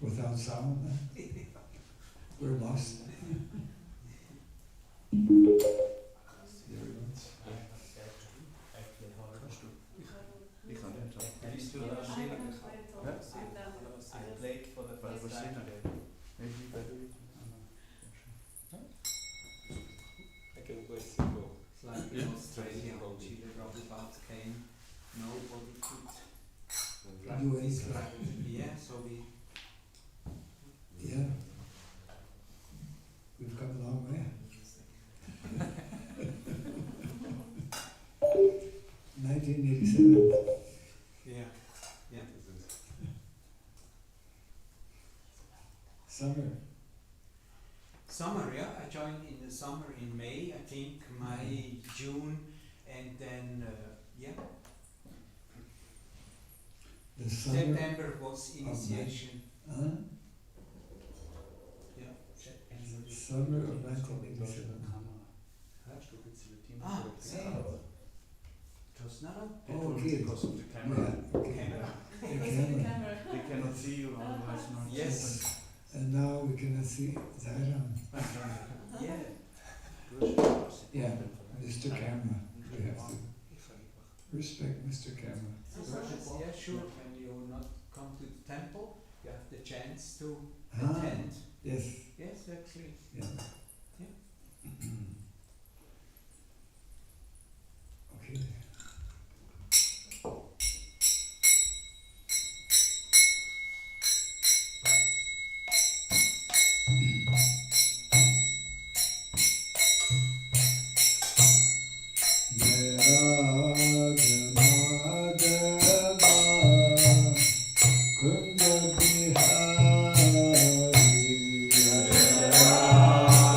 without sound. We're lost. I played for the first time. I can play simple. It's like in Australia when Chile Raghava came, nobody could practice right. Yeah, so we. Yeah. We've come a long way. 1987. Yeah. Yeah. Summer, yeah. I joined in the summer in May, I think, May, June, and then, yeah. The summer. September was initiation. Yeah. Summer of 1987. Ah, it was not a Oh, okay. Because of the camera. Yeah, okay. camera. The camera. They cannot see you, otherwise not. Yes. And now we cannot see Zairam. Yeah. Yeah, Mr. Camera. We have to respect Mr. Camera. Yeah, sure. When you not come to the temple, you have the chance to Ah, attend. yes. Yes, actually. Yeah. Yeah. Okay. Jai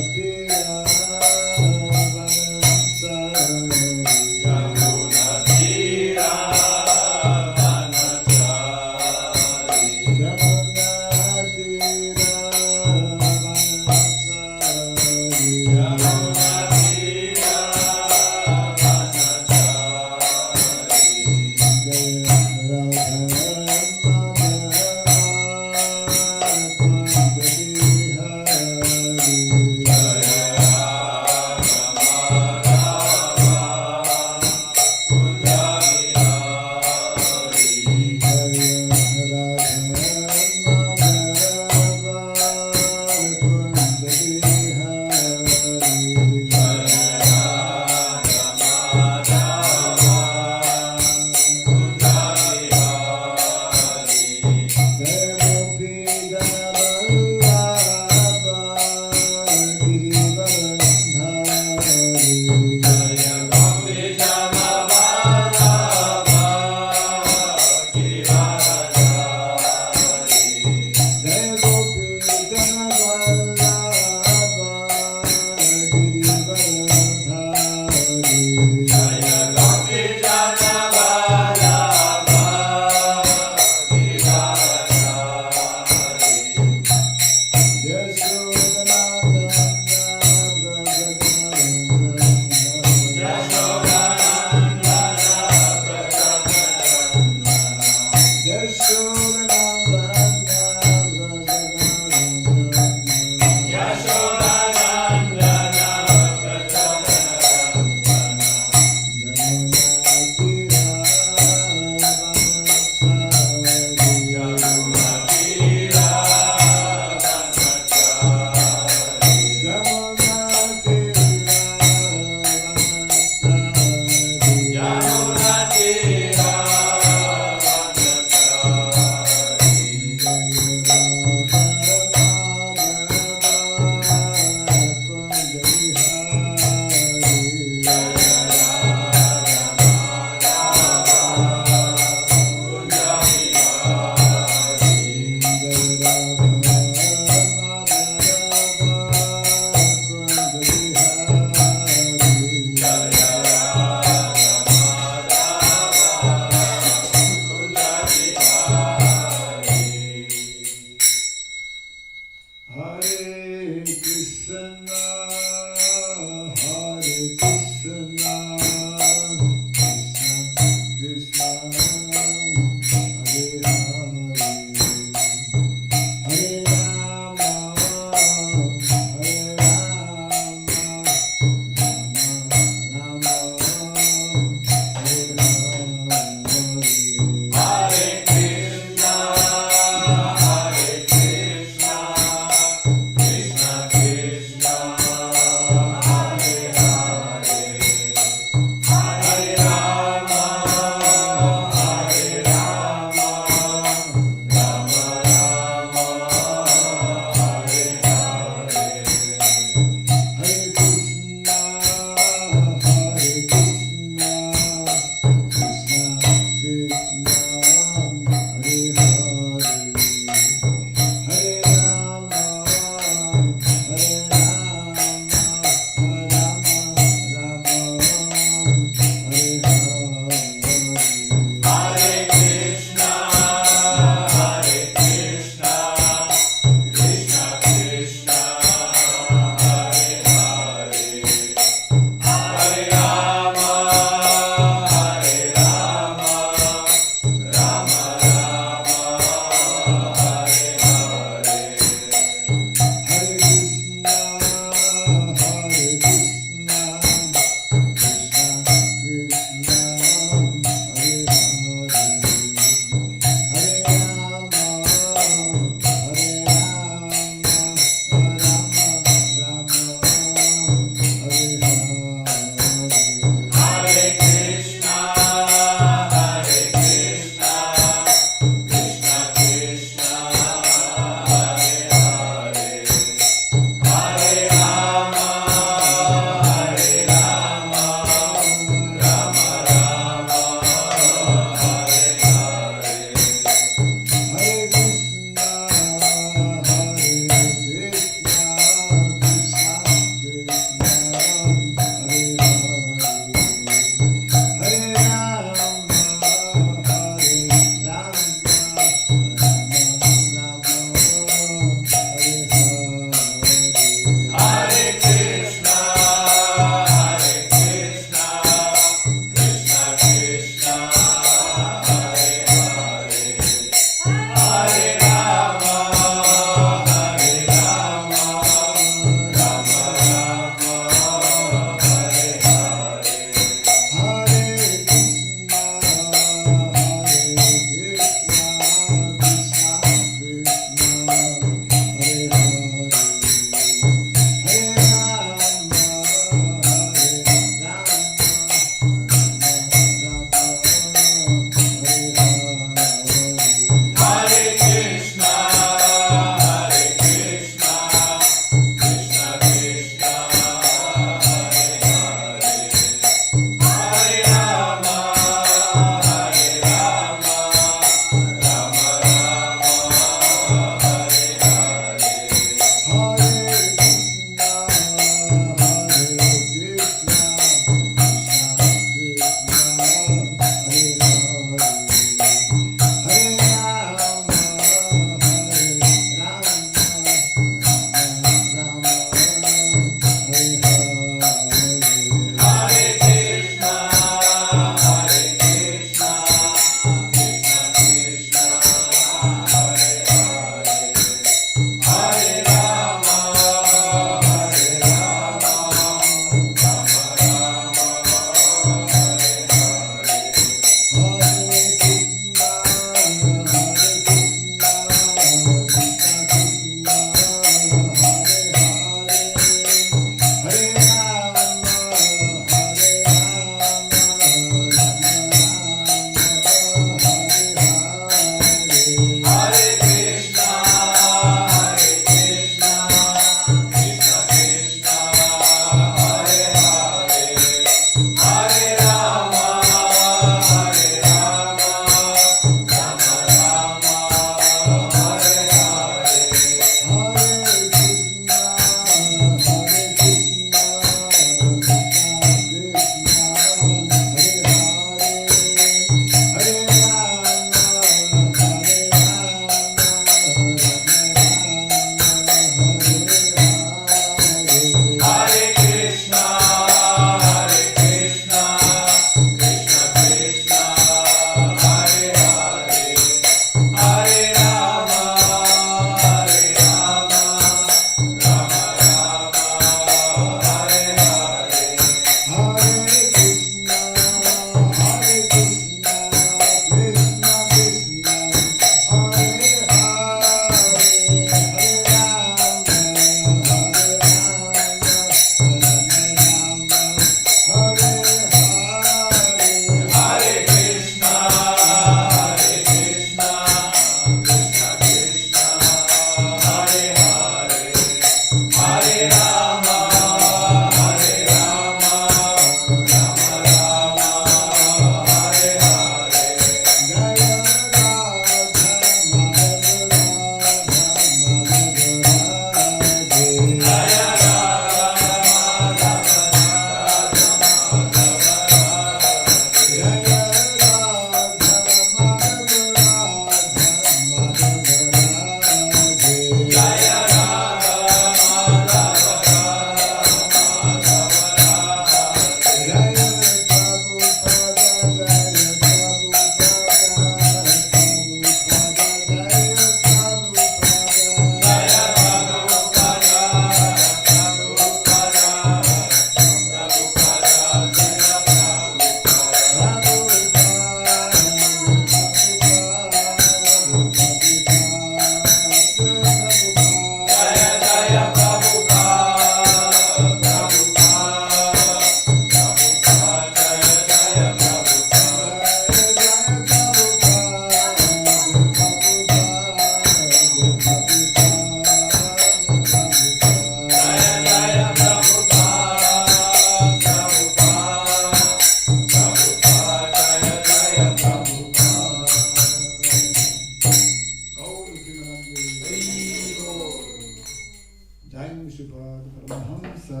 Paramahamsa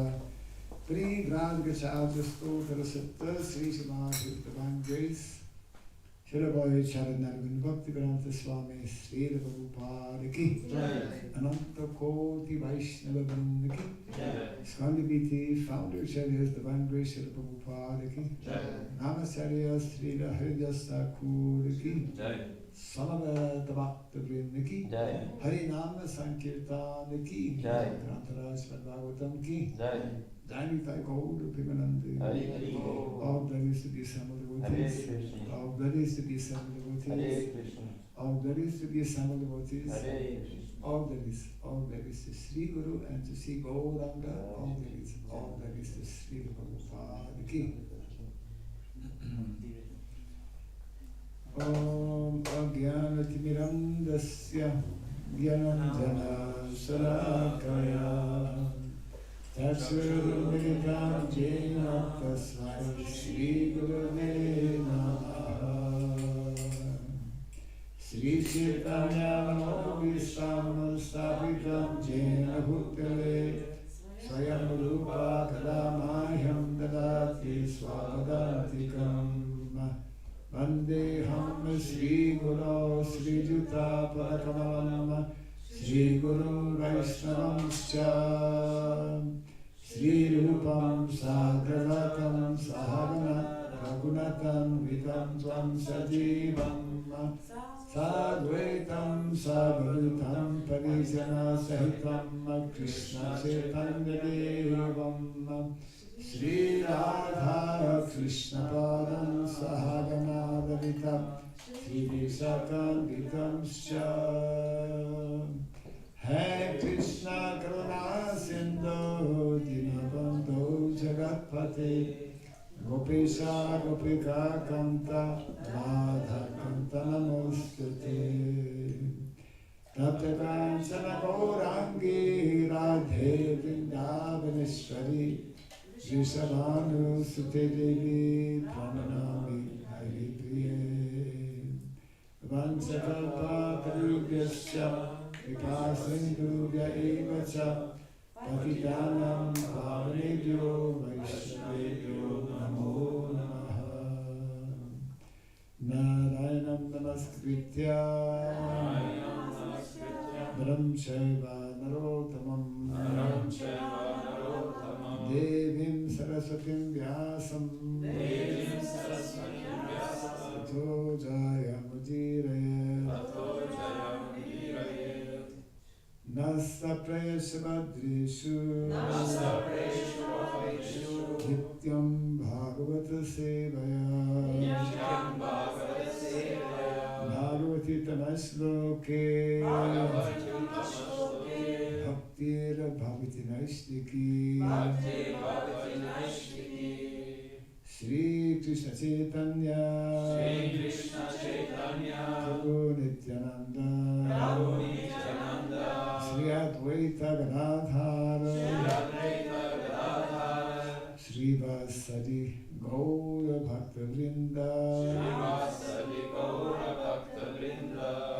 Parivrad Gacharya Stotra Satta Sri Samadhi Divine Grace Shirabai Charanarvind Bhakti Vedanta Swami Sri Prabhupada Ki Ananta Koti Vaishnava Vrinda Ki Skandipiti Founder Charyas Divine Grace Sri Prabhupada Ki Namasarya Sri Haridas Thakur Ki Samaveta Bhakta Vrinda Ki Hari Nama Sankirtan Ki Grantaraj Bhagavatam Ki Dainitai Gaura Pimanandi. All glories to the assembled devotees. All glories to the assembled devotees. All glories to the assembled devotees. All glories to Sri Guru and to Sri Gauranga. All glories to Sri Prabhupada Ki. Om Agyanatimirandasya Gyananjana Shalakaya Tatsurumilitam Jena Tasmai Shri Gurave Namaha Shri Chaitanya Manobhistam Stapitam Jena Bhutale Swayam Rupa Kadamayam Dadati Swavadantikam Vandeham Shri Guru Shri Juta Parakamalam Shri Guru Vaisnavascha Shri Rupam Sagravatam Sahagana Raghunatam Vitam Tvam Sajivam Sadvaitam Savadutam Parijana Sahitam Krishna Chaitanya Devam Shri Radha Krishna Padam Sahagana Lalitam Shri Visakam Vitam Scha Hare Krishna Karuna Sindhu Dinabandhu Jagatpate Gopesha Gopika Kanta Radha Kanta Namostute Tapta Kanchana Gaurangi Radhe Vrindavaneshwari Vrishabhanu Sute Devi Pramanami Hari Priye Vanchakalpa Tarubhyasya Vipasindhubhya eva cha Patitanam Pavanebhyo Vaishnavebhyo Namo Namaha Narayanam Namaskritya Naram Chaiva Narottamam Devim Saraswatim Vyasam Tato Jaya Mudiraye Nasta Prayashabhadreshu Nityam Bhagavata Sevaya Bhagavati Tamasloke Bhaktir Bhavati Naishtiki Shri Krishna Chaitanya Prabhu Nityananda Shri Advaita Gadadhara Shri Vasadi Gaura Bhakta Vrinda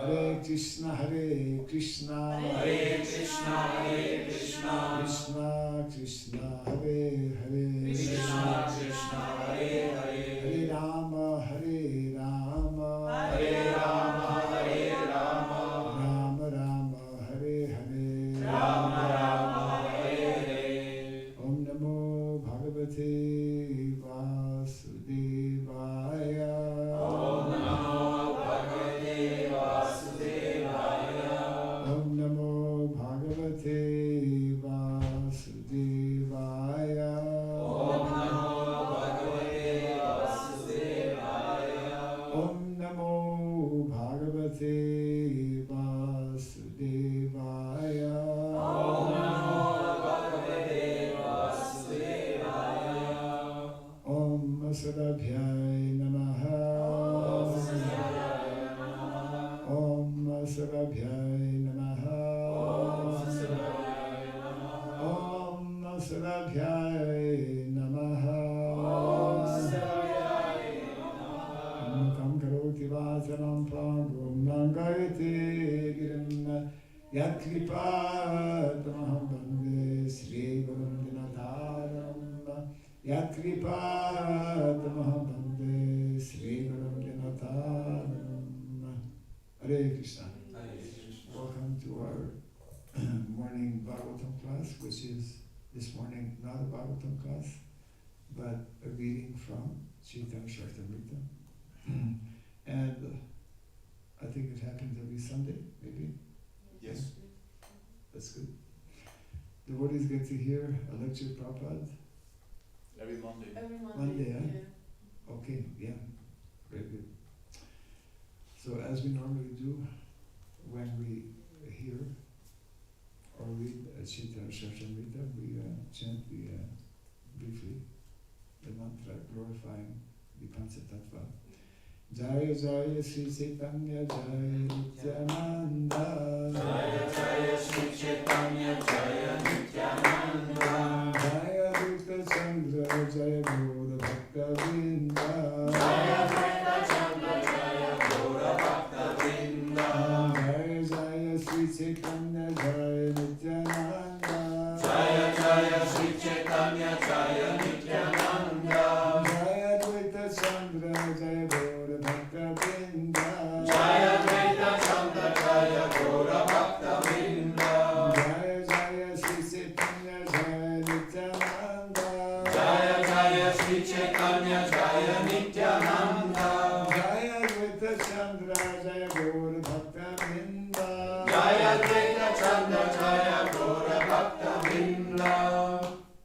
Hare Krishna Krishna Krishna Krishna Hare Hare Hare Rama Hare Rama Rama Rama Hare Hare Om Namo Bhagavate Vasudevaya Om Namo Bhagavate Vasudevaya Om Namo Bhagavate Vasudevaya Om Sarabhyai Namaha Om Sarabhyai Namaha Om Sarabhyai Namaha Mukam karoti vasanam pangum nangayate girim Yatkripatamaham bande Sri Yatripātamaham bande Sri Gurum Dinatāranam. Hare Krishna. Welcome to our morning Bhagavatam class, which is this morning not a Bhagavatam class, but a reading from Chaitanya Charitamrita. And I think it happens every Sunday, maybe? Yes. That's good. The devotees get to hear a lecture of Prabhupada. Every Monday. Monday, huh? Okay, yeah, very good. So as we normally do when we hear or read Chaitanya Charitamrita, we chant briefly the mantra glorifying the Panchatattva. Jaya Jaya Sri Chaitanya Jaya Nityananda. Jaya Jaya Sri Chaitanya Jaya Nityananda. Jaya Dutta Chandra Jaya Gaura Bhakta Vrinda. Jaya Dutta Chandra Jaya Gaura Bhakta Vrinda. Jaya Jaya Sri Chaitanya Jaya Nityananda. Jaya Jaya Sri Chaitanya Jaya Nityananda. Jaya Dutta Chandra Jaya Gaura Bhakta Vrinda. Jaya Dutta Chandra Jaya Gaura Bhakta Vrinda. Jaya Jaya Sri Chaitanya Jaya Nityananda. Jaya Jaya Sri Chaitanya Jaya Nityananda. Jaya Dutta Chandra Jaya Gaura Bhakta Vrinda. Jaya Dutta Chandra Jaya Gaura Bhakta Vrinda.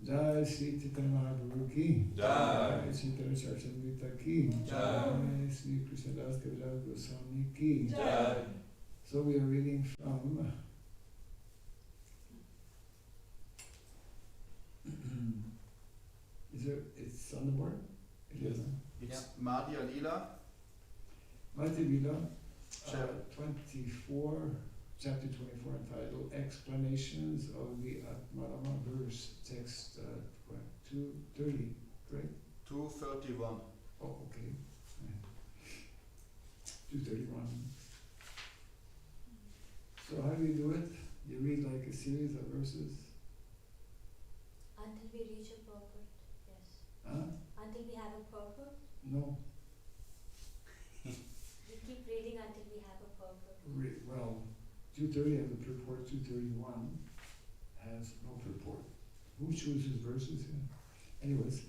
Jai Sri Chaitanya Mahaprabhu ki. Jai. Chaitanya Charitamrita ki. Jai. Sri Krishna Das Kaviraj Goswami ki. Jai. So we are reading from it's on the board? It is, huh? It's Madhya Lila. Madhya Lila, Chap- 24, chapter 24, entitled Explanations of the Atmarama verse, text 230, correct? 231. Oh, okay. 231. So how do you do it? You read like a series of verses? Until we reach a purport, yes. Huh? Until we have a purport, No. we keep reading until we have a purport. Well, 230 has a purport, 231 has no purport. Who chooses verses here? Anyways,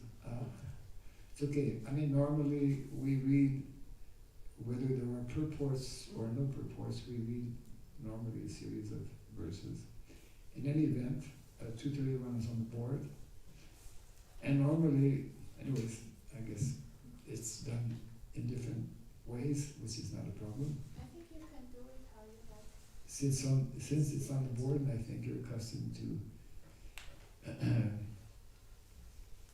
it's okay. I mean, normally we read, whether there are purports or no purports, we read normally a series of verses. In any event, 231 is on the board. And normally, anyways, I guess it's done in different ways, which is not a problem. I think you can do it how you like. Since it's on the board, and I think you're accustomed to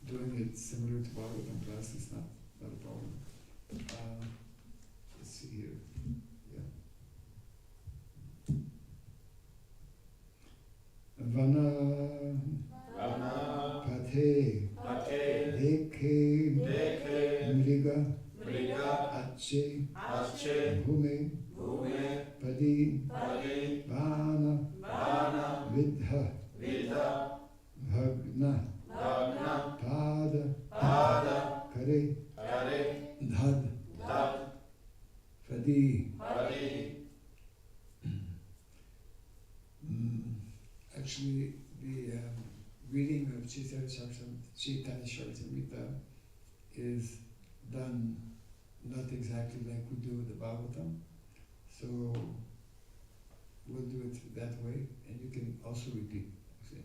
doing it similar to Bhagavatam class, it's not a problem. Let's see here. Yeah. Vana Pate Dekhe Mriga Ache Bhume Padi Vana Vidha Bhagna Pada Kare Dhad Padi. Actually, the reading of Chaitanya Charitamrita is done not exactly like we do with the Bhagavatam. So we'll do it that way, and you can also repeat. See.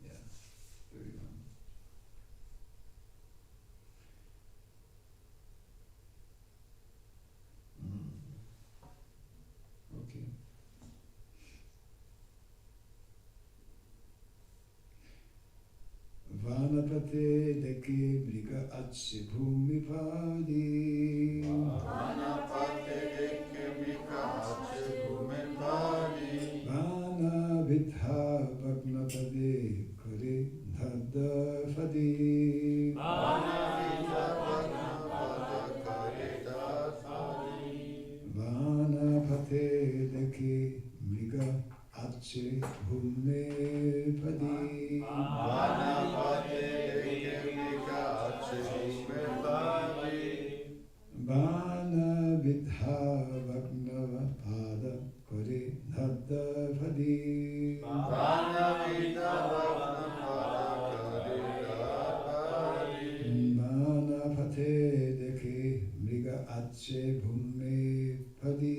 Yeah, 31. Okay. Vanapate deke briga atshe bhumi padi. Vana vidha bhagnapade kare dhadda fadi. Vanapate pate dekhe mriga ache bhume padi. Vanapate dekhe mriga ache bhume padi. Vana vidha vagnava pada kare nadda padi. Vana vidha vagnava pada kare Vana pate dekhe mriga ache bhume padi.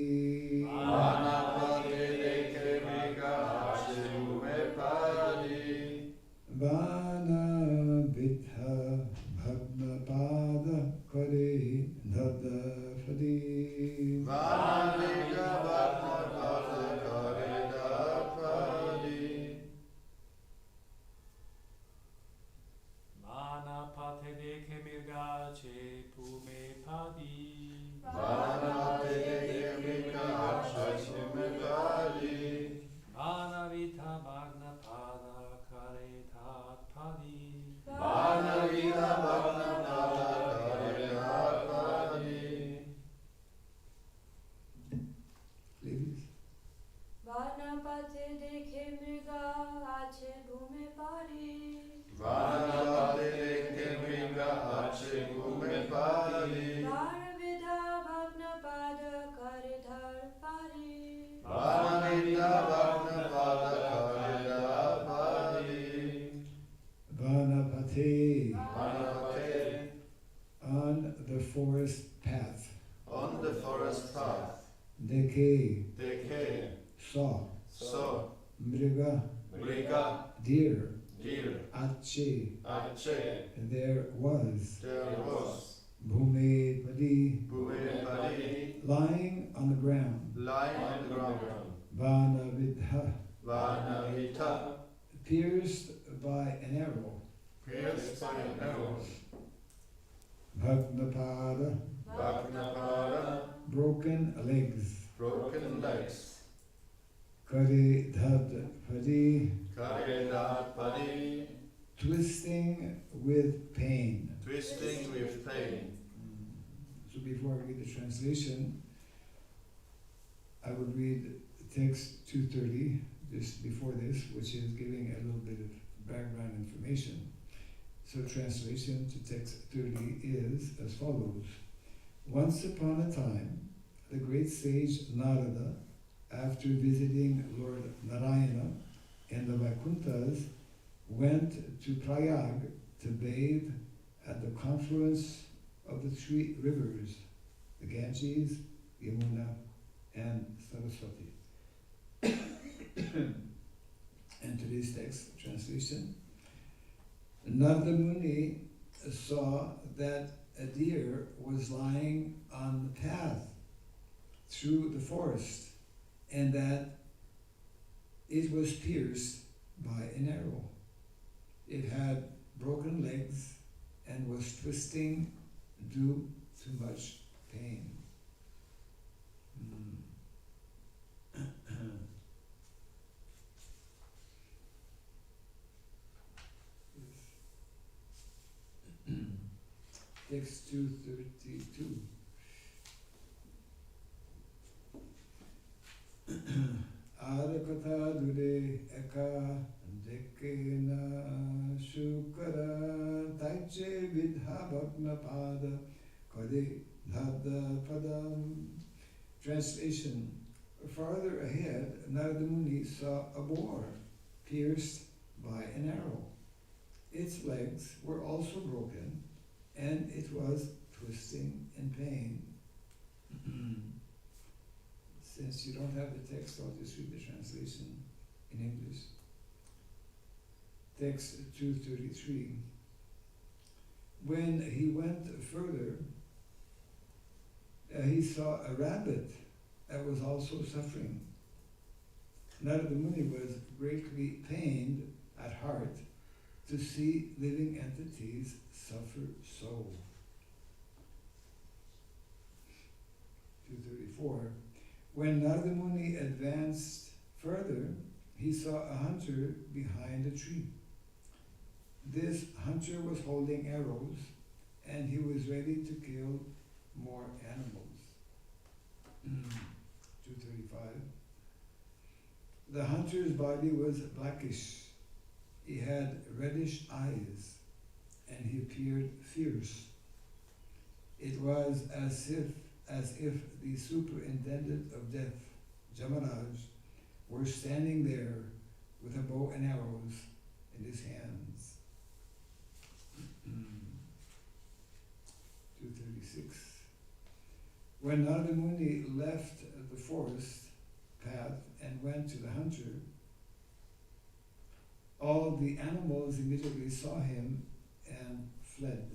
Vana pate dekhe mriga ache bhume padi. Vana vidha bhagna pada kare nadda padi. Vana vidha vagnava pada kare padi. Vanapate dekhe mirgache pume padi. Vanapate dekhe mriga ache bhume padi. Vanavita magna pada kare tat padi. Vana vidha vagnava pada kare padi. Ladies. Vanapate dekhe mriga ache bhume pari. Vanapate dekhe mriga ache bhume padi. Varvidha bhagna pada kare dhar pari. Vanavita vagnava pada kare padi. Vanapate Vanapate on the forest path. on the forest path. Dekhe Dekhe saw saw mriga mriga deer deer ache ache. there was There was bhume padi bhume padi lying on the ground. lying on the ground. Vanavidha Vanavita pierced by an arrow. pierced by an arrow. Bhagnapada Vagnapada broken legs. broken legs. Kare dhad padi Kare padi twisting with pain. twisting with pain. So before I read the translation, I would read text 230 just before this, which is giving a little bit of background information. So translation to text 30 is as follows. Once upon a time, the great sage Narada, after visiting Lord Narayana in the Vaikunthas, went to Prayag to bathe at the confluence of the three rivers, the Ganges, Yamuna, and Saraswati. And today's text translation. Narada Muni saw that a deer was lying on the path through the forest, and that it was pierced by an arrow. It had broken legs and was twisting due to much pain. Text 232. Arakatha dure eka dekena shukara taiche vidha bhagna pada kade dhada padam. Translation. Farther ahead, Narada Muni saw a boar pierced by an arrow. Its legs were also broken, and it was twisting in pain. Since you don't have the text, I'll just read the translation in English. Text 233. When he went further, he saw a rabbit that was also suffering. Narada Muni was greatly pained at heart to see living entities suffer so. 234. When Narada Muni advanced further, he saw a hunter behind a tree. This hunter was holding arrows, and he was ready to kill more animals. 235. The hunter's body was blackish. He had reddish eyes, and he appeared fierce. It was as if the superintendent of death, Jamaraj, were standing there with a bow and arrows in his hands. 236. When Narada Muni left the forest path and went to the hunter, all the animals immediately saw him and fled.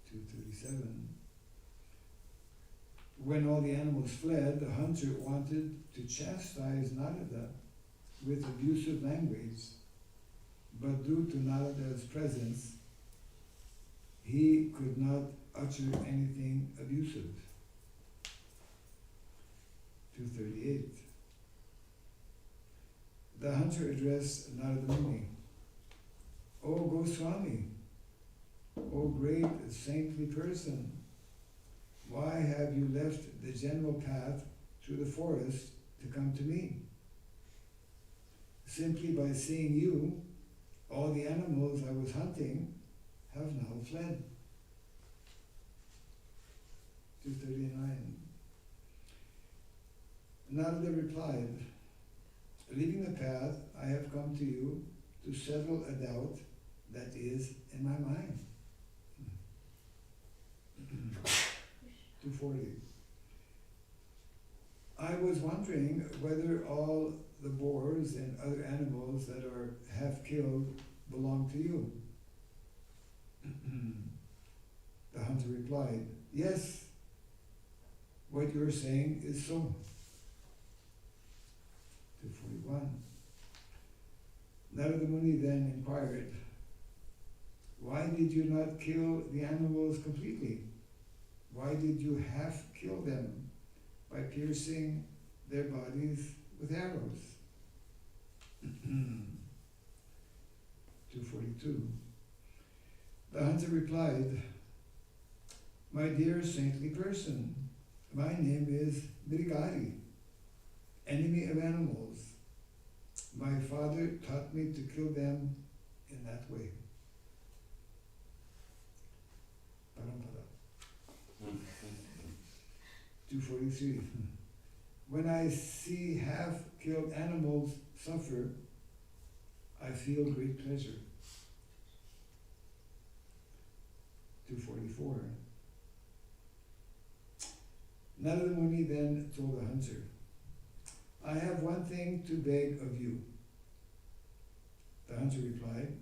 237. When all the animals fled, the hunter wanted to chastise Narada with abusive language, but due to Narada's presence, he could not utter anything abusive. 238. The hunter addressed Narada Muni, "O Goswami, O great saintly person, why have you left the general path through the forest to come to me? Simply by seeing you, all the animals I was hunting have now fled." 239. Narada replied, "Leaving the path, I have come to you to settle a doubt that is in my mind." 240. I was wondering whether all the boars and other animals that are half killed belong to you. The hunter replied, "Yes, what you're saying is so." 241. Narada Muni then inquired, "Why did you not kill the animals completely? Why did you half kill them by piercing their bodies with arrows?" 242. The hunter replied, "My dear saintly person, my name is Mrigari, enemy of animals. My father taught me to kill them in that way." Parampara. 243. When I see half-killed animals suffer, I feel great pleasure. 244. Narada Muni then told the hunter, "I have one thing to beg of you." The hunter replied,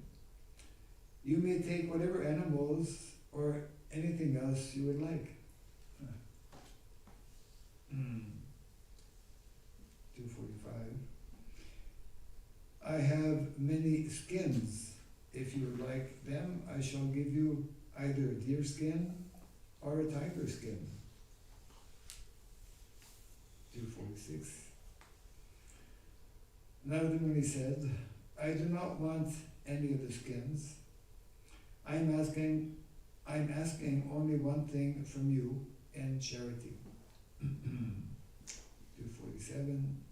"You may take whatever animals or anything else you would like." 245. I have many skins. If you would like them, I shall give you either a deer skin or a tiger skin. 246. Narada Muni said, "I do not want any of the skins. I'm asking only one thing from you in charity." 247.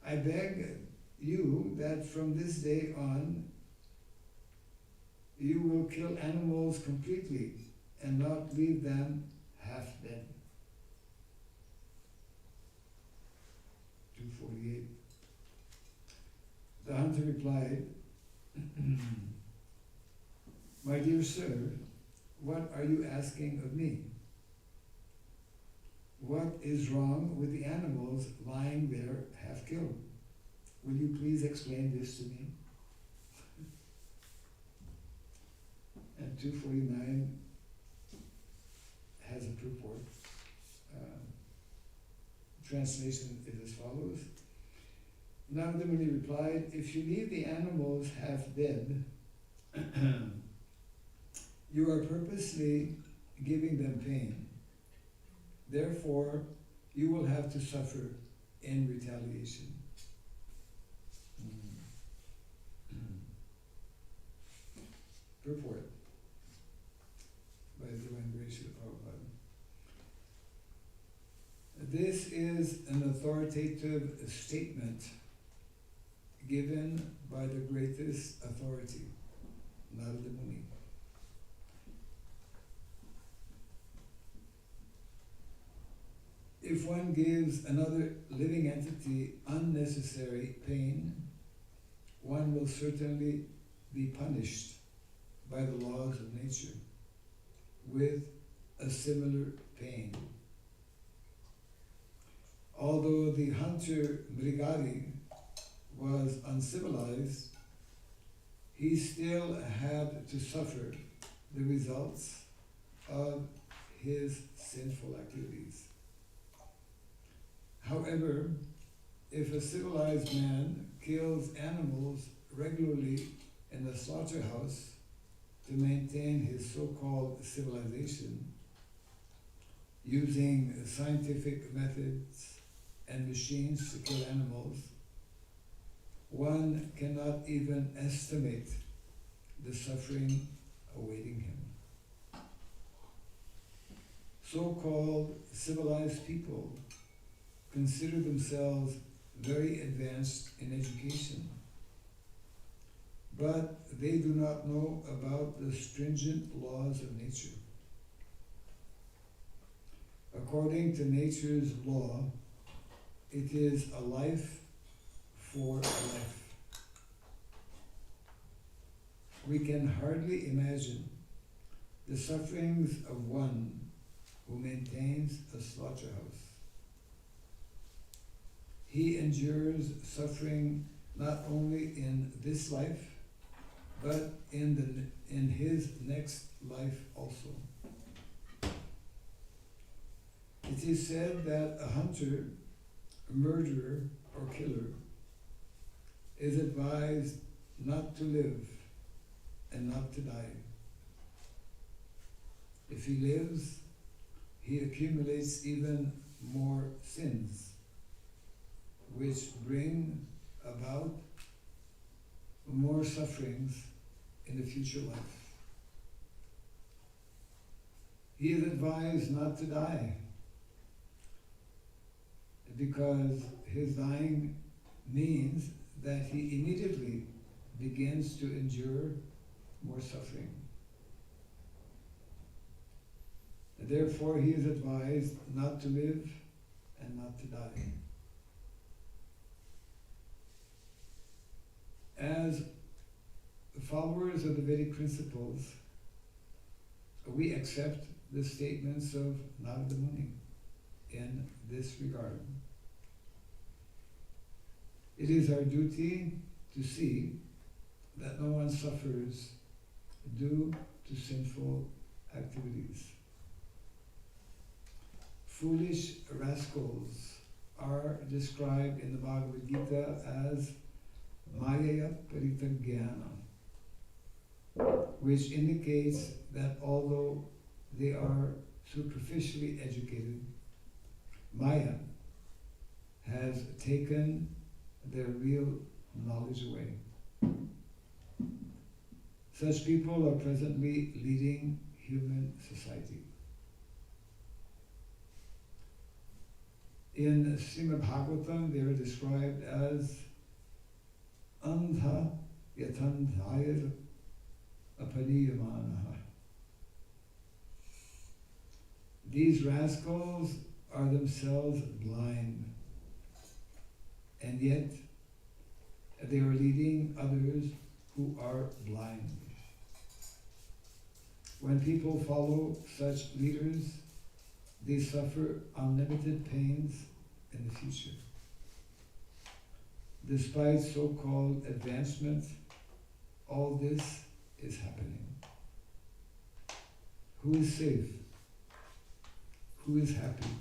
I beg you that from this day on, you will kill animals completely and not leave them half dead. 248. The hunter replied, "My dear sir, what are you asking of me? What is wrong with the animals lying there half killed? Will you please explain this to me?" And 249 has a purport. Translation is as follows. Narada Muni replied, "If you leave the animals half dead, you are purposely giving them pain. Therefore, you will have to suffer in retaliation." Purport by the Divine Grace of Prabhupada. This is an authoritative statement given by the greatest authority, Narada Muni. If one gives another living entity unnecessary pain, one will certainly be punished by the laws of nature with a similar pain. Although the hunter Mrigari was uncivilized, he still had to suffer the results of his sinful activities. However, if a civilized man kills animals regularly in a slaughterhouse to maintain his so-called civilization, using scientific methods and machines to kill animals, one cannot even estimate the suffering awaiting him. So-called civilized people consider themselves very advanced in education, but they do not know about the stringent laws of nature. According to nature's law, it is a life for a life. We can hardly imagine the sufferings of one who maintains a slaughterhouse. He endures suffering not only in this life, but in his next life also. It is said that a hunter, a murderer, or killer is advised not to live and not to die. If he lives, he accumulates even more sins, which bring about more sufferings in the future life. He is advised not to die, because his dying means that he immediately begins to endure more suffering. Therefore, he is advised not to live and not to die. As followers of the Vedic principles, we accept the statements of Narada Muni in this regard. It is our duty to see that no one suffers due to sinful activities. Foolish rascals are described in the Bhagavad Gita as Mayaya Paritagyana, which indicates that although they are superficially educated, Maya has taken their real knowledge away. Such people are presently leading human society. In Srimad Bhagavatam, they are described as Andha Yatandhayar Apaniyamanaha. These rascals are themselves blind, and yet they are leading others who are blind. When people follow such leaders, they suffer unlimited pains in the future. Despite so-called advancement, all this is happening. Who is safe? Who is happy?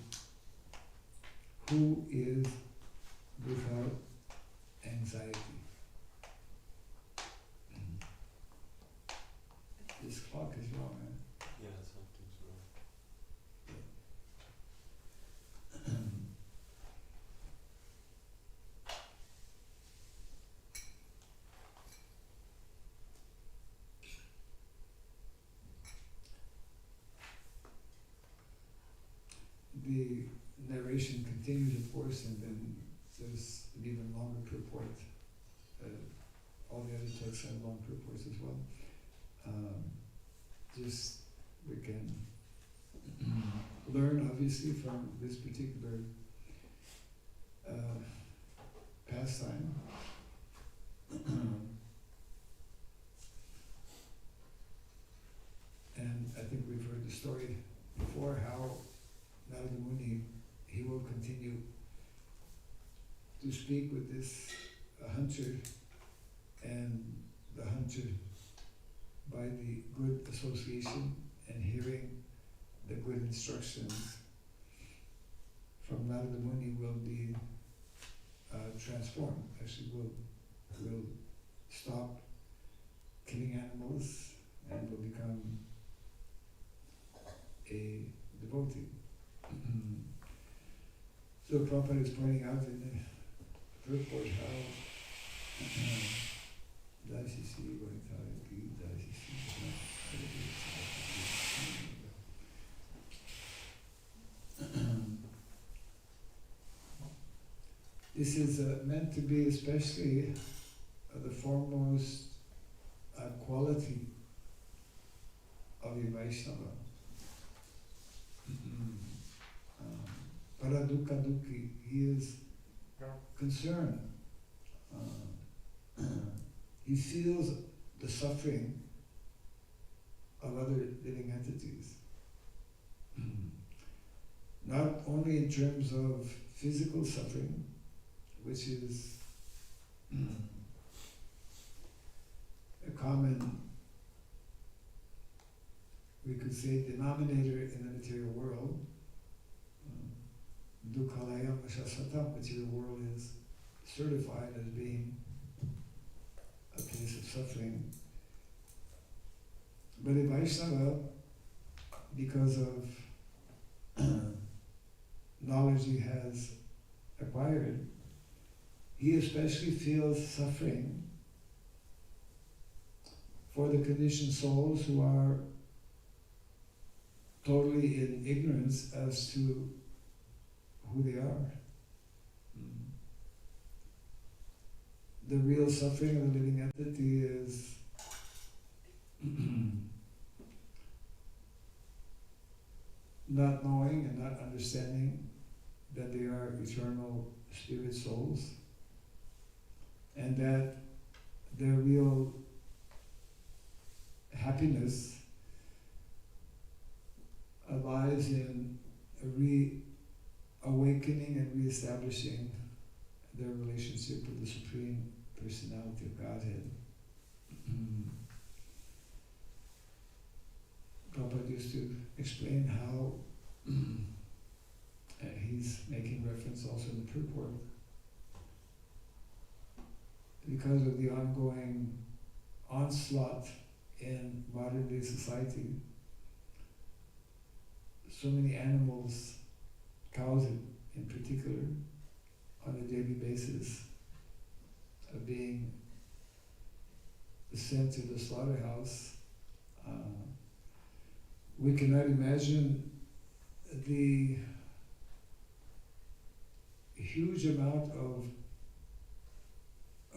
Who is without anxiety? This clock is wrong, eh? Yeah, something's wrong. The narration narration continues, of course, and then there's an even longer purport. All the other texts have long purports as well. Just we can learn, obviously, from this particular pastime. And I think we've heard the story before how Narada Muni, he will continue to speak with this hunter, and the hunter, by the good association and hearing the good instructions from Narada Muni, will be transformed. Actually, will stop killing animals and will become a devotee. So Prabhupada is pointing out in the purport how this is meant to be especially the foremost quality of a Vaisnava. Paradukha Dukhi, he is concerned. He feels the suffering of other living entities. Not only in terms of physical suffering, which is a common, we could say, denominator in the material world. Dukhalaya Shasvata, material world is certified as being a place of suffering. But a Vaishnava, because of knowledge he has acquired, he especially feels suffering for the conditioned souls who are totally in ignorance as to who they are. The real suffering of the living entity is not knowing and not understanding that they are eternal spirit souls, and that their real happiness lies in awakening and re-establishing their relationship with the Supreme Personality of Godhead. Prabhupada used to explain how he's making reference also in the purport, because of the ongoing onslaught in modern day society, so many animals, cows in particular, on a daily basis are being sent to the slaughterhouse. We cannot imagine the huge amount of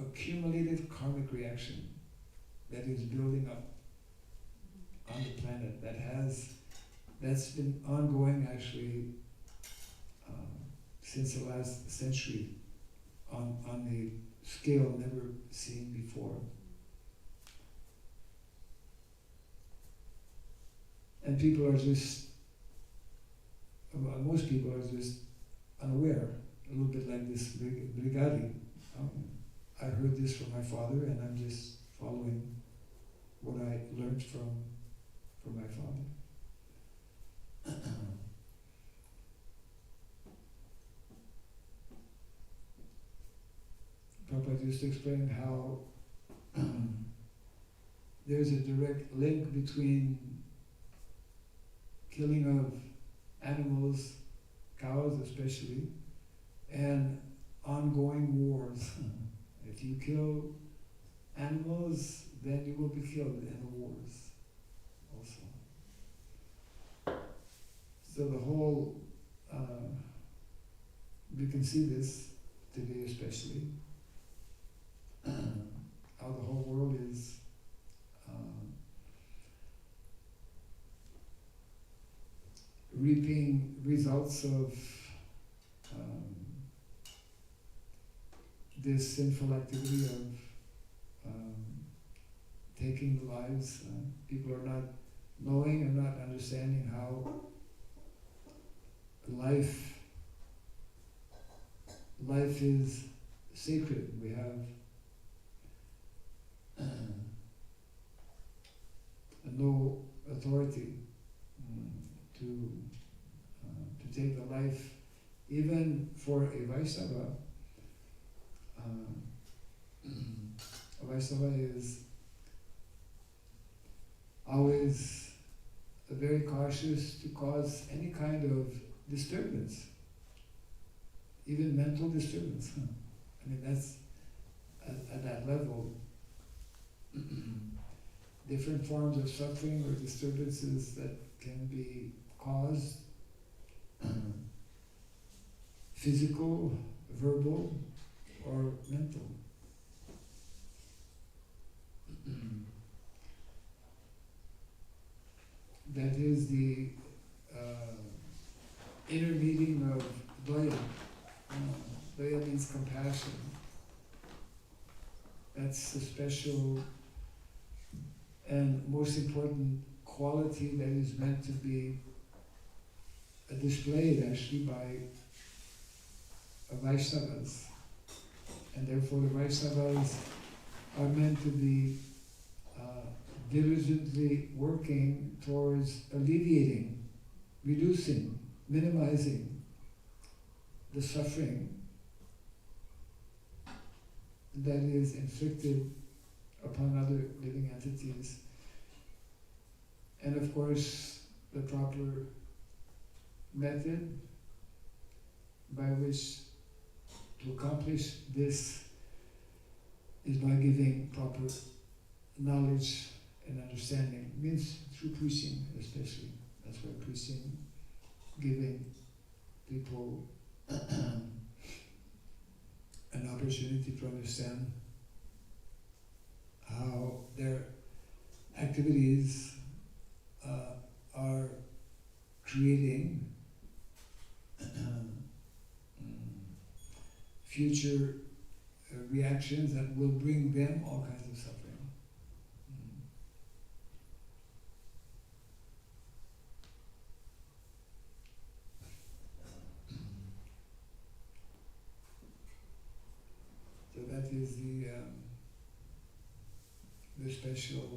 accumulated karmic reaction that is building up on the planet, that's been ongoing actually since the last century on the scale never seen before. And people are just, most people are just unaware, a little bit like this brigadi. I heard this from my father, and I'm just following what I learned from my father. Prabhupada used to explain how there's a direct link between killing of animals, cows especially, and ongoing wars. If you kill animals, then you will be killed in the wars also. So the whole we can see this today especially, how the whole world is reaping results of this sinful activity of taking the lives. People are not knowing and not understanding how life is sacred. We have no authority to take the life, even for a Vaisnava. A Vaisnava is always very cautious to cause any kind of disturbance, even mental disturbance. I mean, that's at that level. Different forms of suffering or disturbances that can be caused, physical, verbal, or mental. That is the inner meaning of Daya. Daya means compassion. That's the special and most important quality that is meant to be displayed actually by Vaisnavas. And therefore the Vaisnavas are meant to be diligently working towards alleviating, reducing, minimizing the suffering that is inflicted upon other living entities. And of course, the proper method by which to accomplish this is by giving proper knowledge and understanding. It means through preaching especially. That's why preaching, giving people an opportunity to understand how their activities are creating future reactions that will bring them all kinds of suffering. So that is the special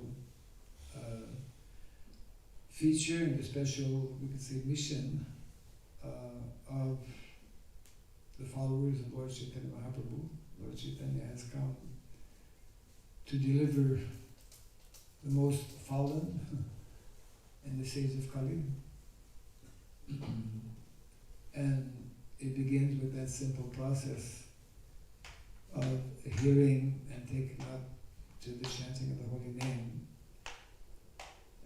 feature and the special, we could say, mission of the followers of Lord Chaitanya Mahaprabhu. Lord Chaitanya has come to deliver the most fallen in the stage of Kali. And it begins with that simple process of hearing and taking up to the chanting of the holy name.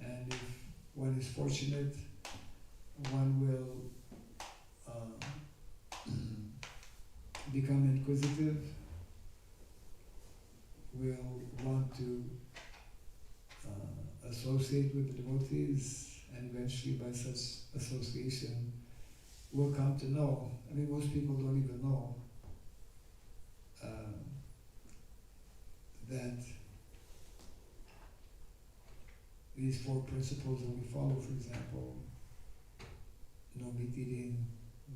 And if one is fortunate, one will become inquisitive, will want to associate with the devotees, and eventually by such association will come to know. I mean, most people don't even know that these 4 principles that we follow, for example, no meat eating,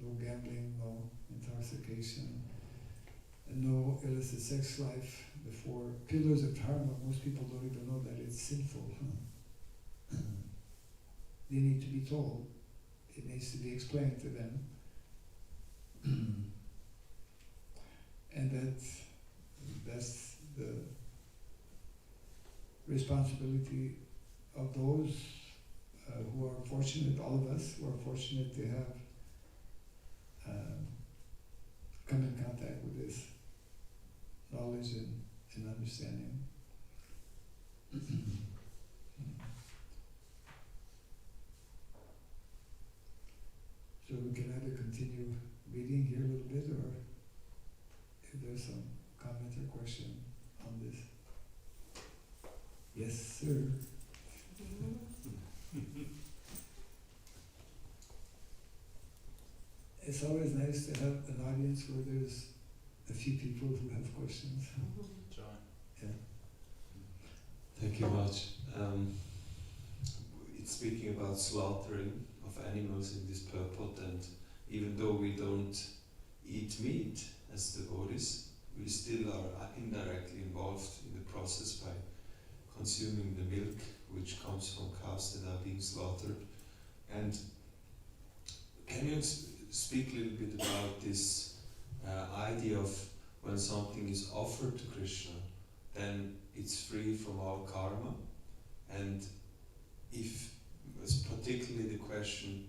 no gambling, no intoxication, and no illicit sex life, the 4 pillars of dharma. Most people don't even know that it's sinful. They need to be told. It needs to be explained to them. And that's the responsibility of those who are fortunate, all of us who are fortunate to have come in contact with this knowledge and understanding. So we can either continue reading here a little little bit, or if there's some comment or question on this. Yes, sir. It's always nice to have an audience where there's a few people who have questions. Joy. Yeah. Thank you much. It's speaking about slaughtering of animals in this purport, and even though we don't eat meat as devotees, we still are indirectly involved in the process by consuming the milk which comes from cows that are being slaughtered. And can you speak a little bit about this idea of when something is offered to Krishna, then it's free from all karma? And if, particularly the question,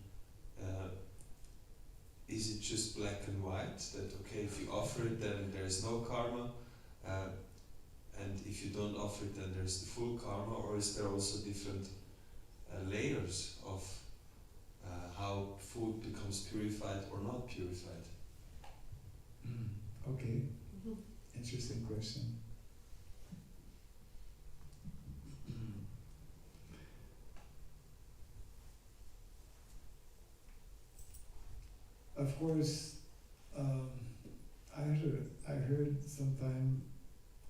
is it just black and white, that okay, if you offer it then there is no karma, and if you don't offer it then there's the full karma, or is there also different layers of how food becomes purified or not purified? Okay, interesting question. Of course, I heard some time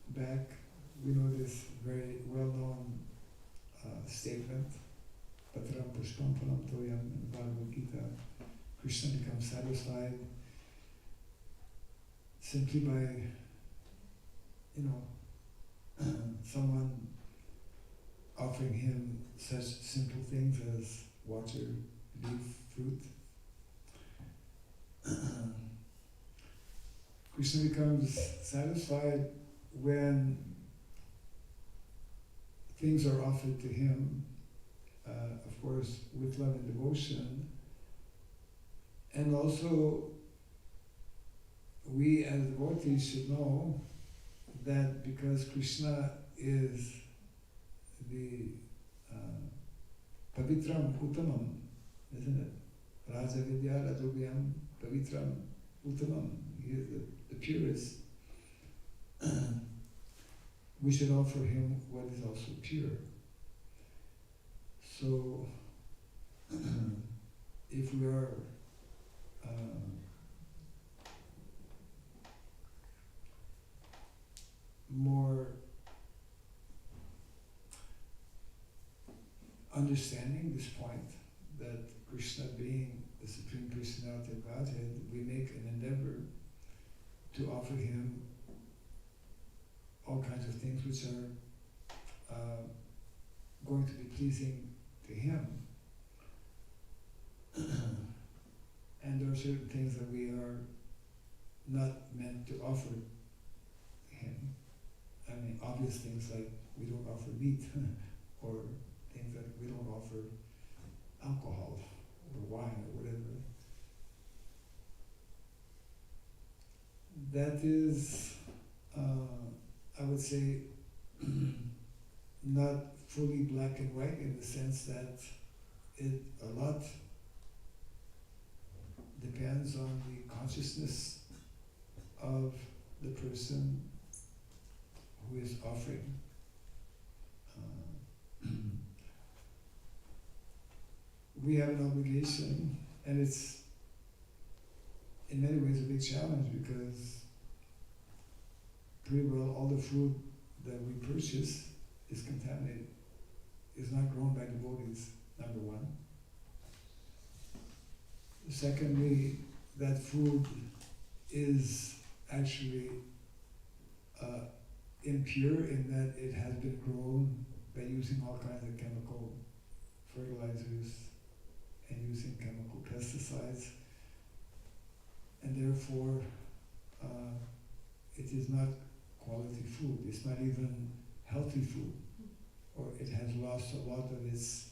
back, we know this very well-known statement, Patram Pushpam Phalam Toyam in Bhagavad Gita. Krishna becomes satisfied simply by, someone offering him such simple things as water, leaf, fruit. Krishna becomes satisfied when things are offered to him, of course, with love and devotion. And also, we as devotees should know that because Krishna is the Pavitram Uttamam, isn't it? Raja Vidya Radobhyam Pavitram Uttamam. He is the purest. We should offer him what is also pure. So, if we are more understanding this point, that Krishna being the Supreme Personality of Godhead, we make an endeavor to offer him all kinds of things which are going to be pleasing to him. And there are certain things that we are not meant to offer him. I mean, obvious things like we don't offer meat, or things that we don't offer alcohol or wine or whatever. That is, I would say, not fully black and white, in the sense that it a lot depends on the consciousness of the person who is offering. We have an obligation, and it's in many ways a big challenge, because pretty well all the food that we purchase is contaminated, is not grown by devotees, number one. Secondly, that food is actually impure in that it has been grown by using all kinds of chemical fertilizers and using chemical pesticides, and therefore it is not quality food. It's not even healthy food, or it has lost a lot of its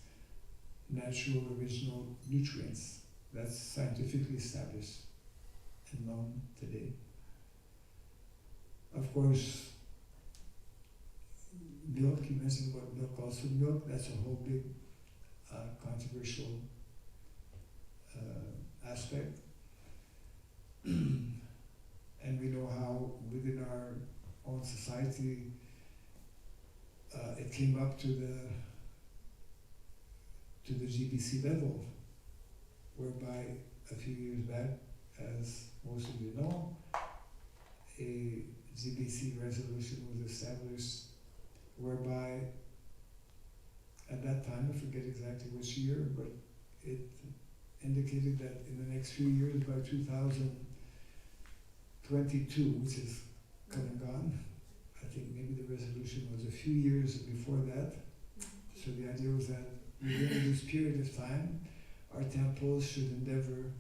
natural original nutrients. That's scientifically established and known today. Of course, milk, you mentioned about milk also. Milk, that's a whole big controversial aspect. monk society, it came up to the GBC level, whereby a few years back, as most of you know, a GBC resolution was established whereby at that time, I forget exactly which year, but it indicated that in the next few years, by 2022, which is come and gone, I think maybe the resolution was a few years before that. So the idea was that within this period of time, our temples should endeavor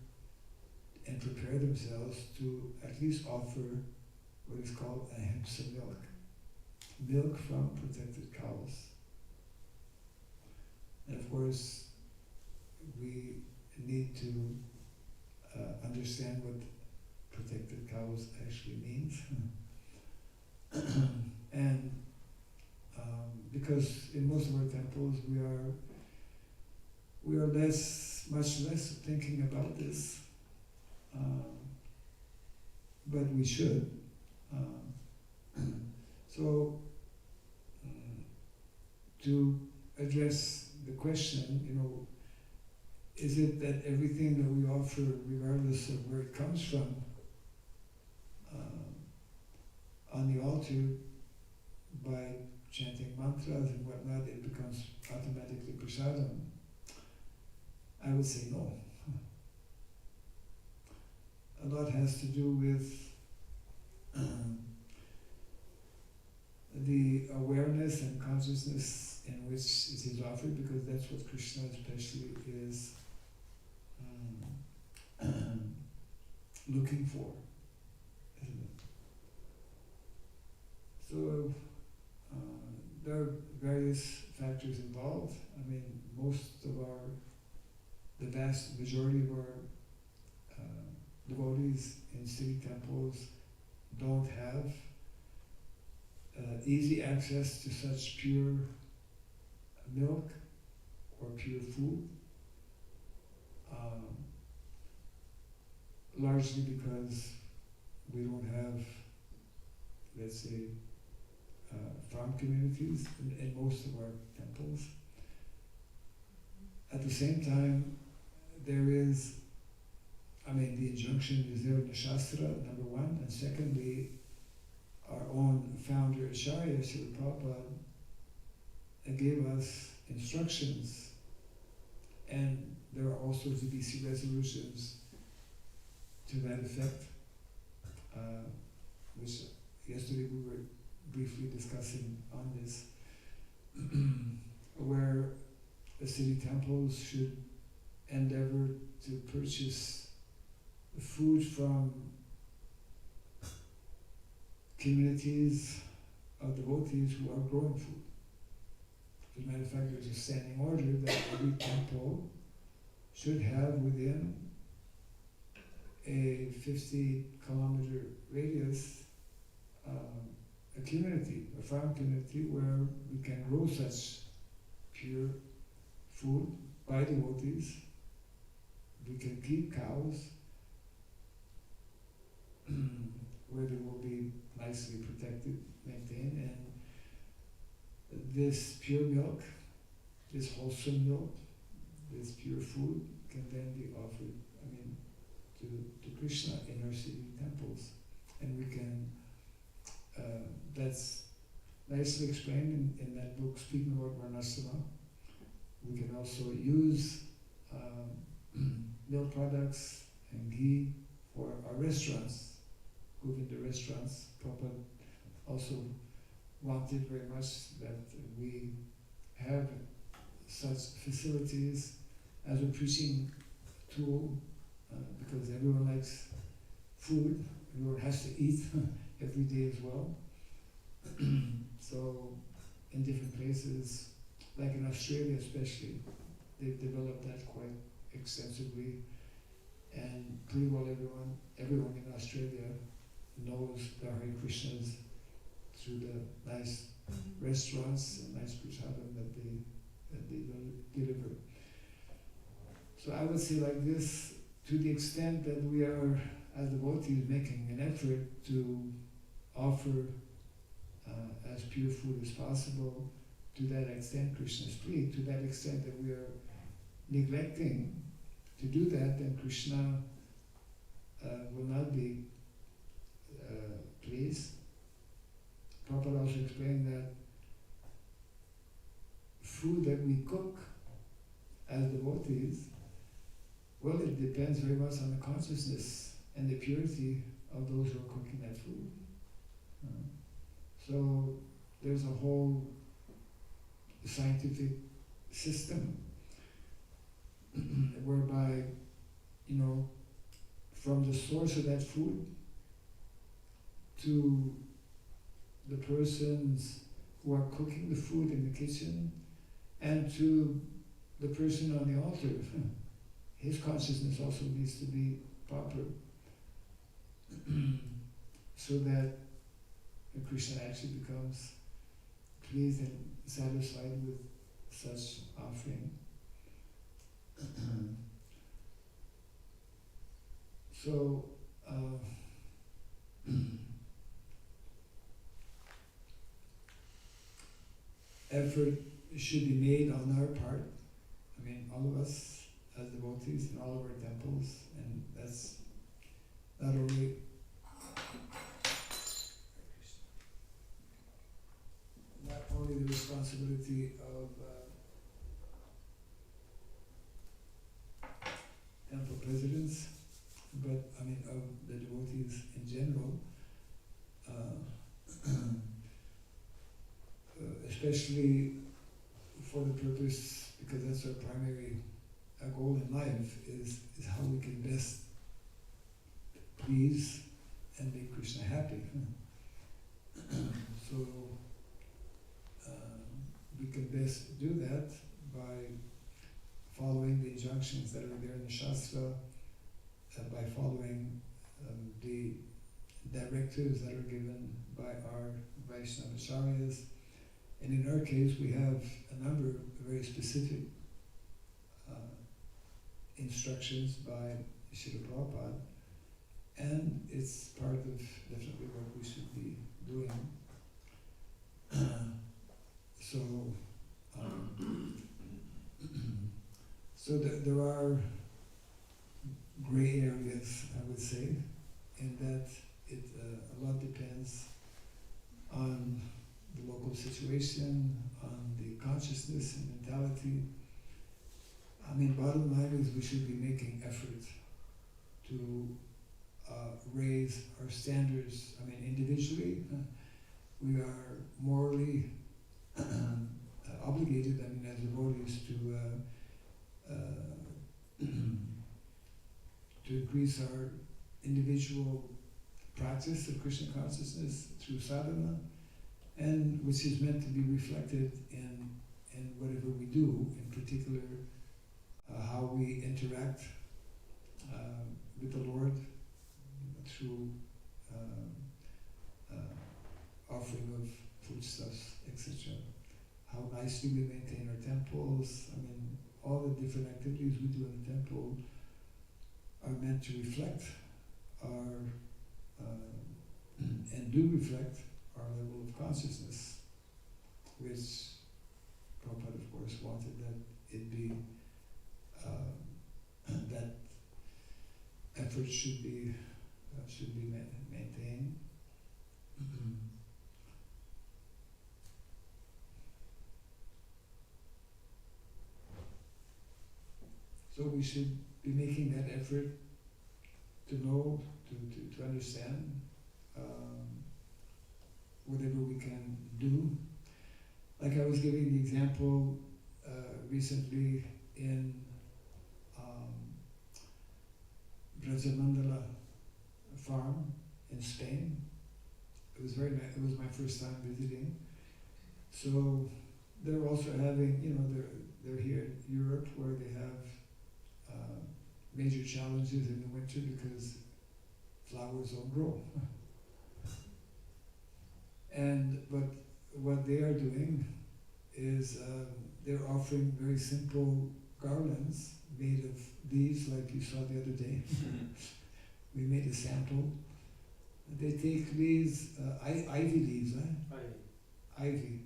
and prepare themselves to at least offer what is called ahimsa milk from protected cows. And of course, we need to understand what protected cows actually means. And because in most of our temples we are much less thinking about this, but we should. So to address the question, is it that everything that we offer, regardless of where it comes from, on the altar, by chanting mantras and whatnot, it becomes automatically prasadam? I would say no. A lot has to do with the awareness and consciousness in which it is offered, because that's what Krishna especially is looking for, isn't it? So there are various factors involved. I mean, the vast majority of our devotees in city temples don't have easy access to such pure milk or pure food, largely because we don't have, let's say, farm communities in most of our temples. At the same time, there is, the injunction is there in the Shastra, number one, and secondly, our own founder, Acharya, Srila Prabhupada, gave us instructions, and there are also GBC resolutions to that effect, which yesterday we were briefly discussing on this, where the city temples should endeavor to purchase food from communities of devotees who are growing food. As a matter of fact, there's a standing order that every temple should have within a 50-kilometer radius a community, a farm community, where we can grow such pure food by devotees. We can keep cows where they will be nicely protected, maintained, and this pure milk, this wholesome milk, this pure food can then be offered, to Krishna in our city temples. And we can, that's nicely explained in that book, speaking about Varnasana. We can also use milk products and ghee for our restaurants, Govinda restaurants. Prabhupada also wanted very much that we have such facilities as a preaching tool, because everyone likes food, everyone has to eat every day as well. So in different places, like in Australia especially, they've developed that quite extensively, and pretty well everyone in Australia knows the Hare Krishnas through the nice restaurants and nice prasadam that they deliver. So I would say like this, to the extent that we are, as devotees, making an effort to offer as pure food as possible. To that extent, Krishna is pleased. To that extent that we are neglecting to do that, then Krishna will not be pleased. Prabhupada also explained that food that we cook as devotees, well, it depends very much on the consciousness and the purity of those who are cooking that food. So there's a whole scientific system whereby, from the source of that food to the persons who are cooking the food in the kitchen and to the person on the altar, his consciousness also needs to be proper so that Krishna actually becomes pleased and satisfied with such offering. So, effort should be made on our part. I mean, all of us as devotees in all of our temples, and that's not only the responsibility of temple presidents, but I mean of the devotees in general, especially for the purpose, because that's our primary goal in life, is how we can best please and make Krishna happy. So we can best do that by following the injunctions that are there in the Shastra, by following the directives that are given by our Vaisnavacharyas. And in our case, we have a number of very specific instructions by Srila Prabhupada, and it's part of definitely what we should be doing. So there are gray areas, I would say, in that it a lot depends on the local situation, on the consciousness and mentality. I mean, bottom line is we should be making effort to raise our standards. I mean, individually, we are morally obligated, I mean, as devotees to increase our individual practice of Krishna consciousness through sadhana, and which is meant to be reflected in whatever we do, in particular how we interact with the Lord through offering of foodstuffs, etc. How nicely we maintain our temples. I mean, all the different activities we do in the temple are meant to reflect our, and do reflect our level of consciousness, which Prabhupada, of course, wanted that it be, that effort should be maintained. So we should be making that effort to know, to understand whatever we can do. Like I was giving the example recently in Brajamandala farm in Spain. It was very nice. It was my first time visiting. So they're also having, they're here in Europe where they have major challenges in the winter because flowers don't grow. But what they are doing is they're offering very simple garlands made of leaves, like you saw the other day. We made a sample. they take leaves, ivy leaves, ivy.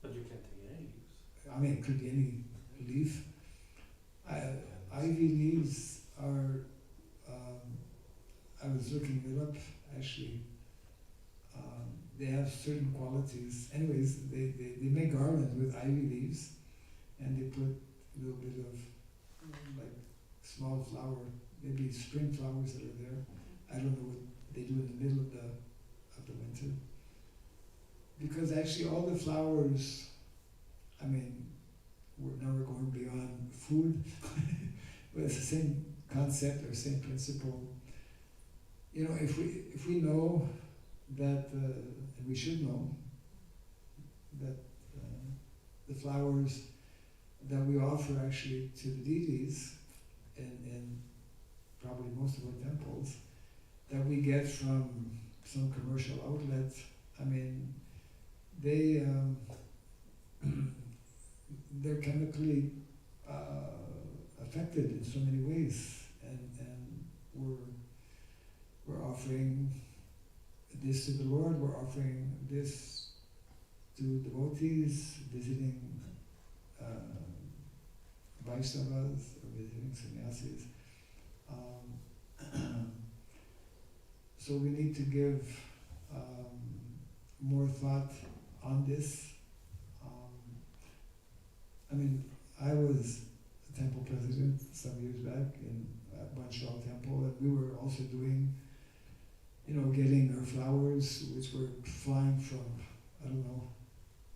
But you can't take any leaves. I mean, it could be any leaf. Ivy leaves are, I was looking it up actually. They have certain qualities. Anyways, they make garlands with ivy leaves, and they put a little bit of like small flower, maybe spring flowers that are there. I don't know what they do in the middle of the winter. Because actually all the flowers, I mean, now we're going beyond food, but it's the same concept or same principle. You know, if we know that, and we should know, that the flowers that we offer actually to the deities in probably most of our temples, that we get from some commercial outlet, I mean, they're chemically affected in so many ways, and we're offering this to the Lord, we're offering this to devotees visiting Vaisnavas or visiting sannyasis. So we need to give more thought on this. I mean, I was a temple president some years back in Banshal Temple, and we were also doing, you know, getting our flowers, which were flying from, I don't know,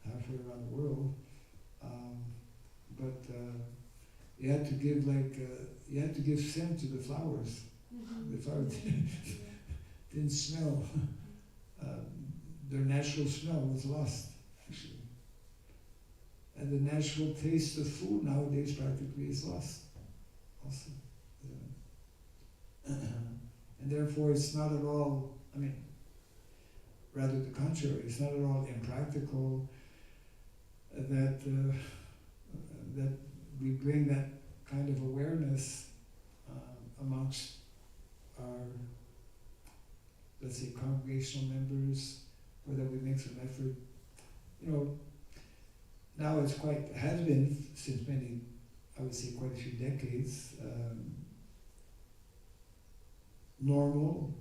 halfway around the world. But you had to give you had to give scent to the flowers. The flowers didn't smell. Their natural smell was lost, actually. And the natural taste of food nowadays practically is lost also. And therefore it's not at all, I mean, rather the contrary, it's not at all impractical that that we bring that kind of awareness amongst our, let's say, congregational members, or that we make some effort. You know, now it's has been since many, I would say quite a few decades, normal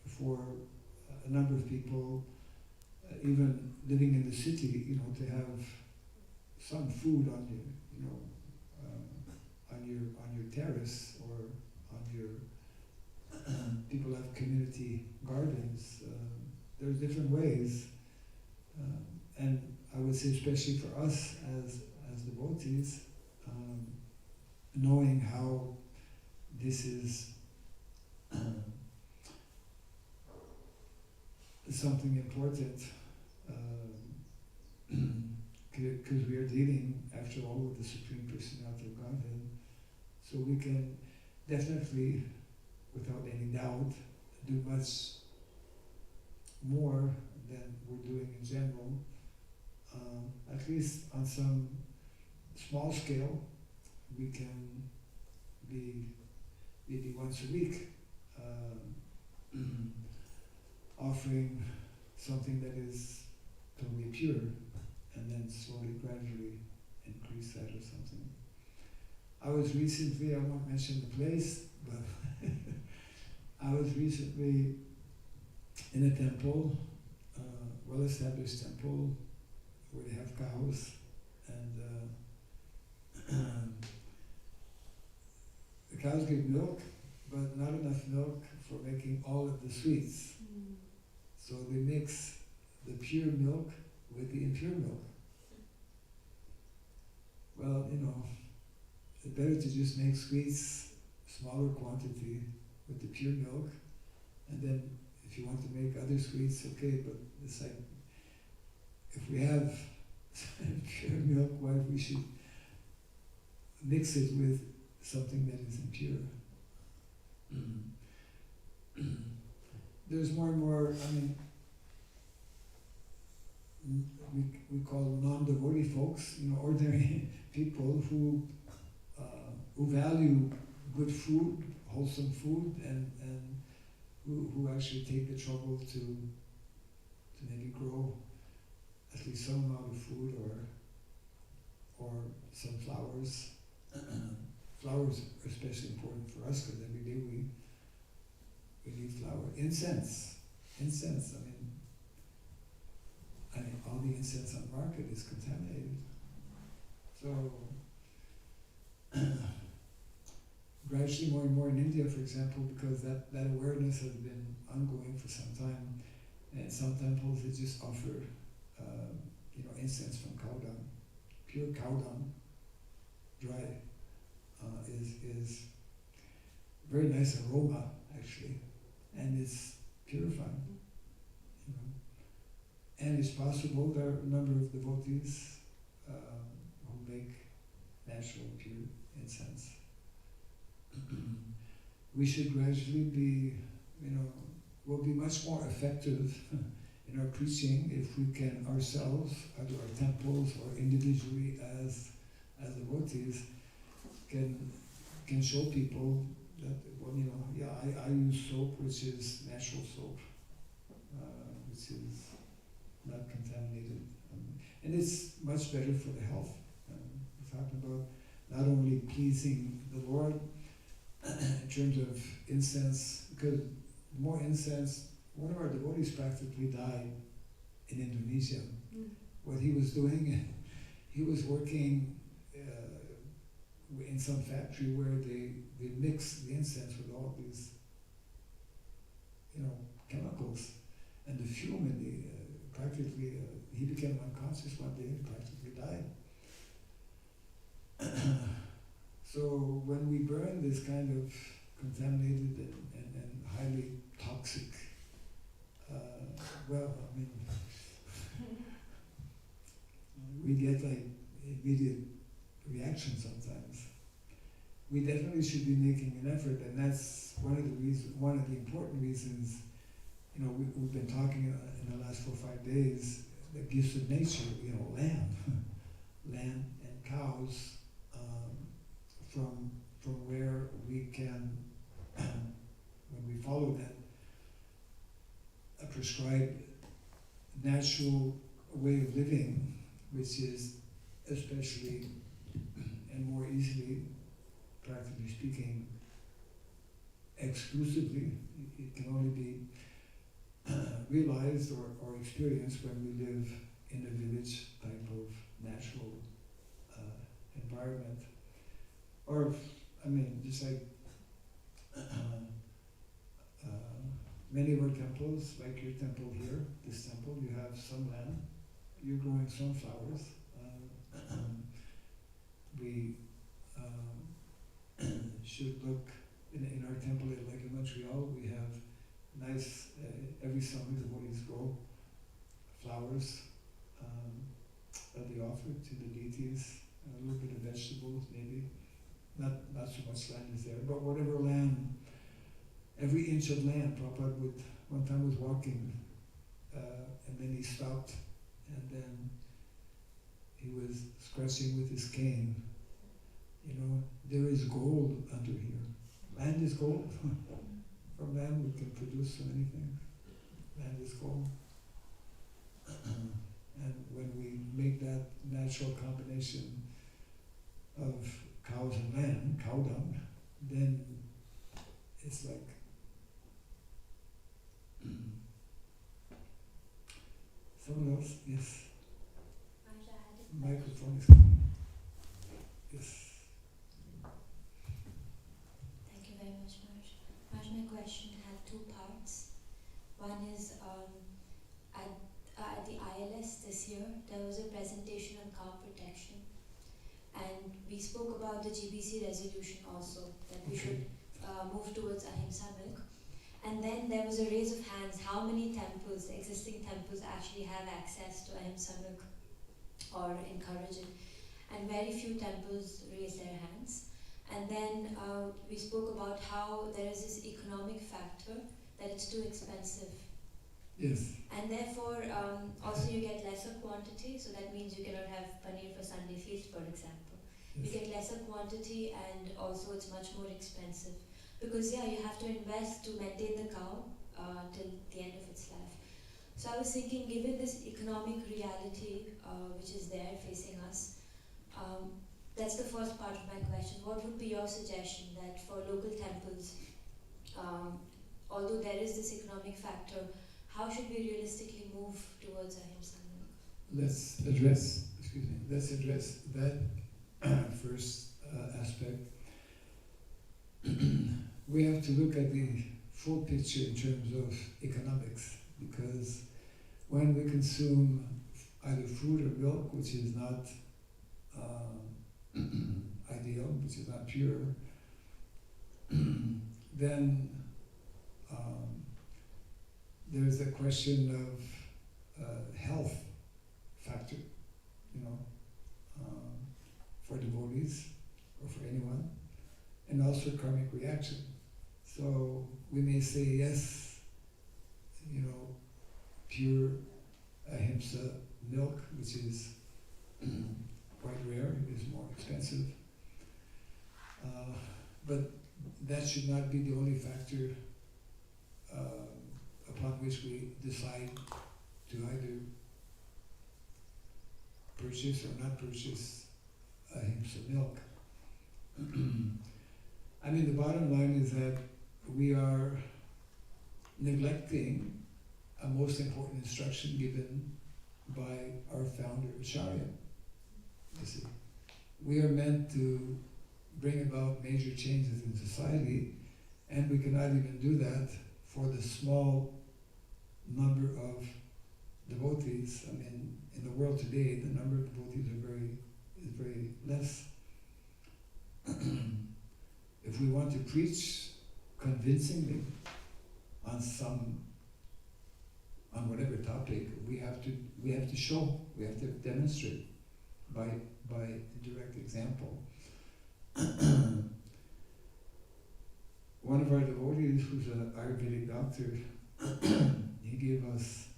for a number of people, even living in the city, you know, to have some food on your terrace, or on your people have community gardens. There's different ways, and I would say especially for us as devotees, knowing how this is something important, because we are dealing, after all, with the Supreme Personality of Godhead. So we can definitely, without any doubt, do much more than we're doing in general. At least on some small scale, we can be maybe once a week offering something that is totally pure, and then slowly, gradually increase that or something. I was recently, I won't mention the place, but I was recently in a temple, well-established temple, where they have cows, and the cows give milk, but not enough milk for making all of the sweets. So they mix the pure milk with the impure milk. Well, you know, it's better to just make sweets, smaller quantity, with the pure milk, and then if you want to make other sweets, okay, but it's like, if we have pure milk, why we should mix it with something that is impure? There's more and more, I mean, we call non-devotee folks, you know, ordinary people who value good food, wholesome food, and who actually take the trouble to maybe grow at least some amount of food or some flowers. Flowers are especially important for us because every day we need flower. Incense. I mean, all the incense on the market is contaminated. So, gradually more and more in India, for example, because that awareness has been ongoing for some time, and some temples they just offer, incense from cow dung, pure cow dung, dry, is very nice aroma actually, and it's purifying. And it's possible there are a number of devotees who make natural, pure incense. We should gradually be, we'll be much more effective in our preaching if we can ourselves, at our temples or individually as devotees, can show people that, I use soap which is natural soap, which is not contaminated, and it's much better for the health. We're talking about not only pleasing the Lord in terms of incense, because more incense, one of our devotees practically died in Indonesia. What he was doing, he was working in some factory where they mix the incense with all these, chemicals, and the fume in the practically, he became unconscious one day and practically died. So when we burn this kind of contaminated and highly toxic, we get like immediate reaction sometimes. We definitely should be making an effort, and that's one of the important reasons. We've been talking in the last 4 or 5 days, the gifts of nature, land and cows, from where we can, when we follow that, a prescribed natural way of living, which is especially and more easily, practically speaking, exclusively, it can only be realized or experienced when we live in a village type of natural environment. Or, just like many of our temples, like your temple here, this temple, you have some land, you're growing some flowers. We should look, in our temple, like in Montreal, we have nice, every summer the devotees grow flowers that they offer to the deities, a little bit of vegetables maybe, not so much land is there, but whatever land, every inch of land. Prabhupada one time was walking, and then he stopped, and then he was scratching with his cane. There is gold under here. Land is gold. From land we can produce so many things. Land is gold. And when we make that natural combination of cows and land, cow dung, then it's like someone else, yes. Microphone is coming. Yes. Thank you very much, Maharaj. Maharaj, my question had 2 parts. One is, at the ILS this year, there was a presentation on cow protection. And we spoke about the GBC resolution also, that we should move towards ahimsa milk. And then there was a raise of hands, how many temples, existing temples, actually have access to ahimsa milk or encourage it. And very few temples raise their hands. And then we spoke about how there is this economic factor, that it's too expensive. Yes. And therefore, also you get lesser quantity, so that means you cannot have paneer for Sunday feast, for example. Yes. You get lesser quantity, and also it's much more expensive. Because you have to invest to maintain the cow, till the end of its life. So I was thinking, given this economic reality which is there facing us, that's the first part of my question. What would be your suggestion that for local temples, although there is this economic factor, how should we realistically move towards ahimsa? Let's address that first aspect. We have to look at the full picture in terms of economics, because when we consume either food or milk, which is not ideal, which is not pure, then there's the question of health factor, for devotees or for anyone, and also karmic reaction. So we may say yes, pure ahimsa milk, which is quite rare, it is more expensive, but that should not be the only factor upon which we decide to either purchase or not purchase ahimsa milk. I mean, the bottom line is that we are neglecting a most important instruction given by our founder, Acharya. You see, we are meant to bring about major changes in society, and we cannot even do that for the small number of devotees. I mean, in the world today, the number of devotees is very less. If we want to preach convincingly on whatever topic, we have to show, we have to demonstrate by direct example. One of our devotees, who's an Ayurvedic doctor, he gives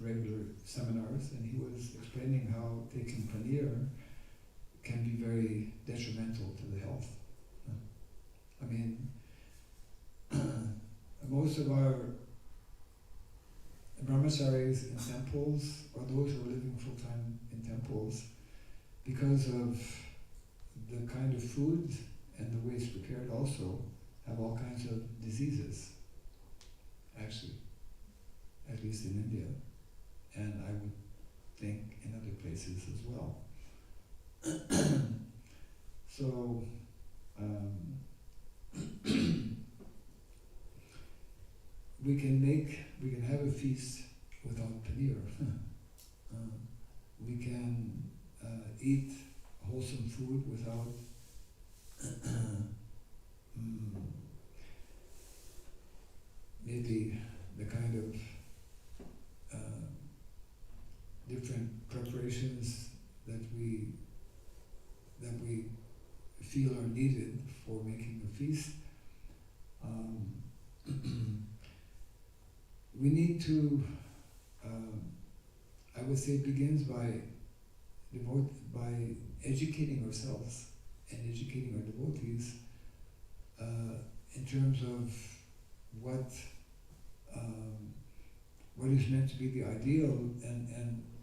regular seminars, and he was explaining how taking paneer can be very detrimental to the health. I mean, most of our brahmacharis in temples, or those who are living full-time in temples, because of the kind of food and the way it's prepared also, have all kinds of diseases, actually, at least in India, and I would think in other places as well. So, we can have a feast without paneer. We can eat wholesome food without maybe the kind of different preparations that we feel are needed for making a feast. We need to, I would say, it begins by educating ourselves and educating our devotees in terms of what is meant to be the ideal, and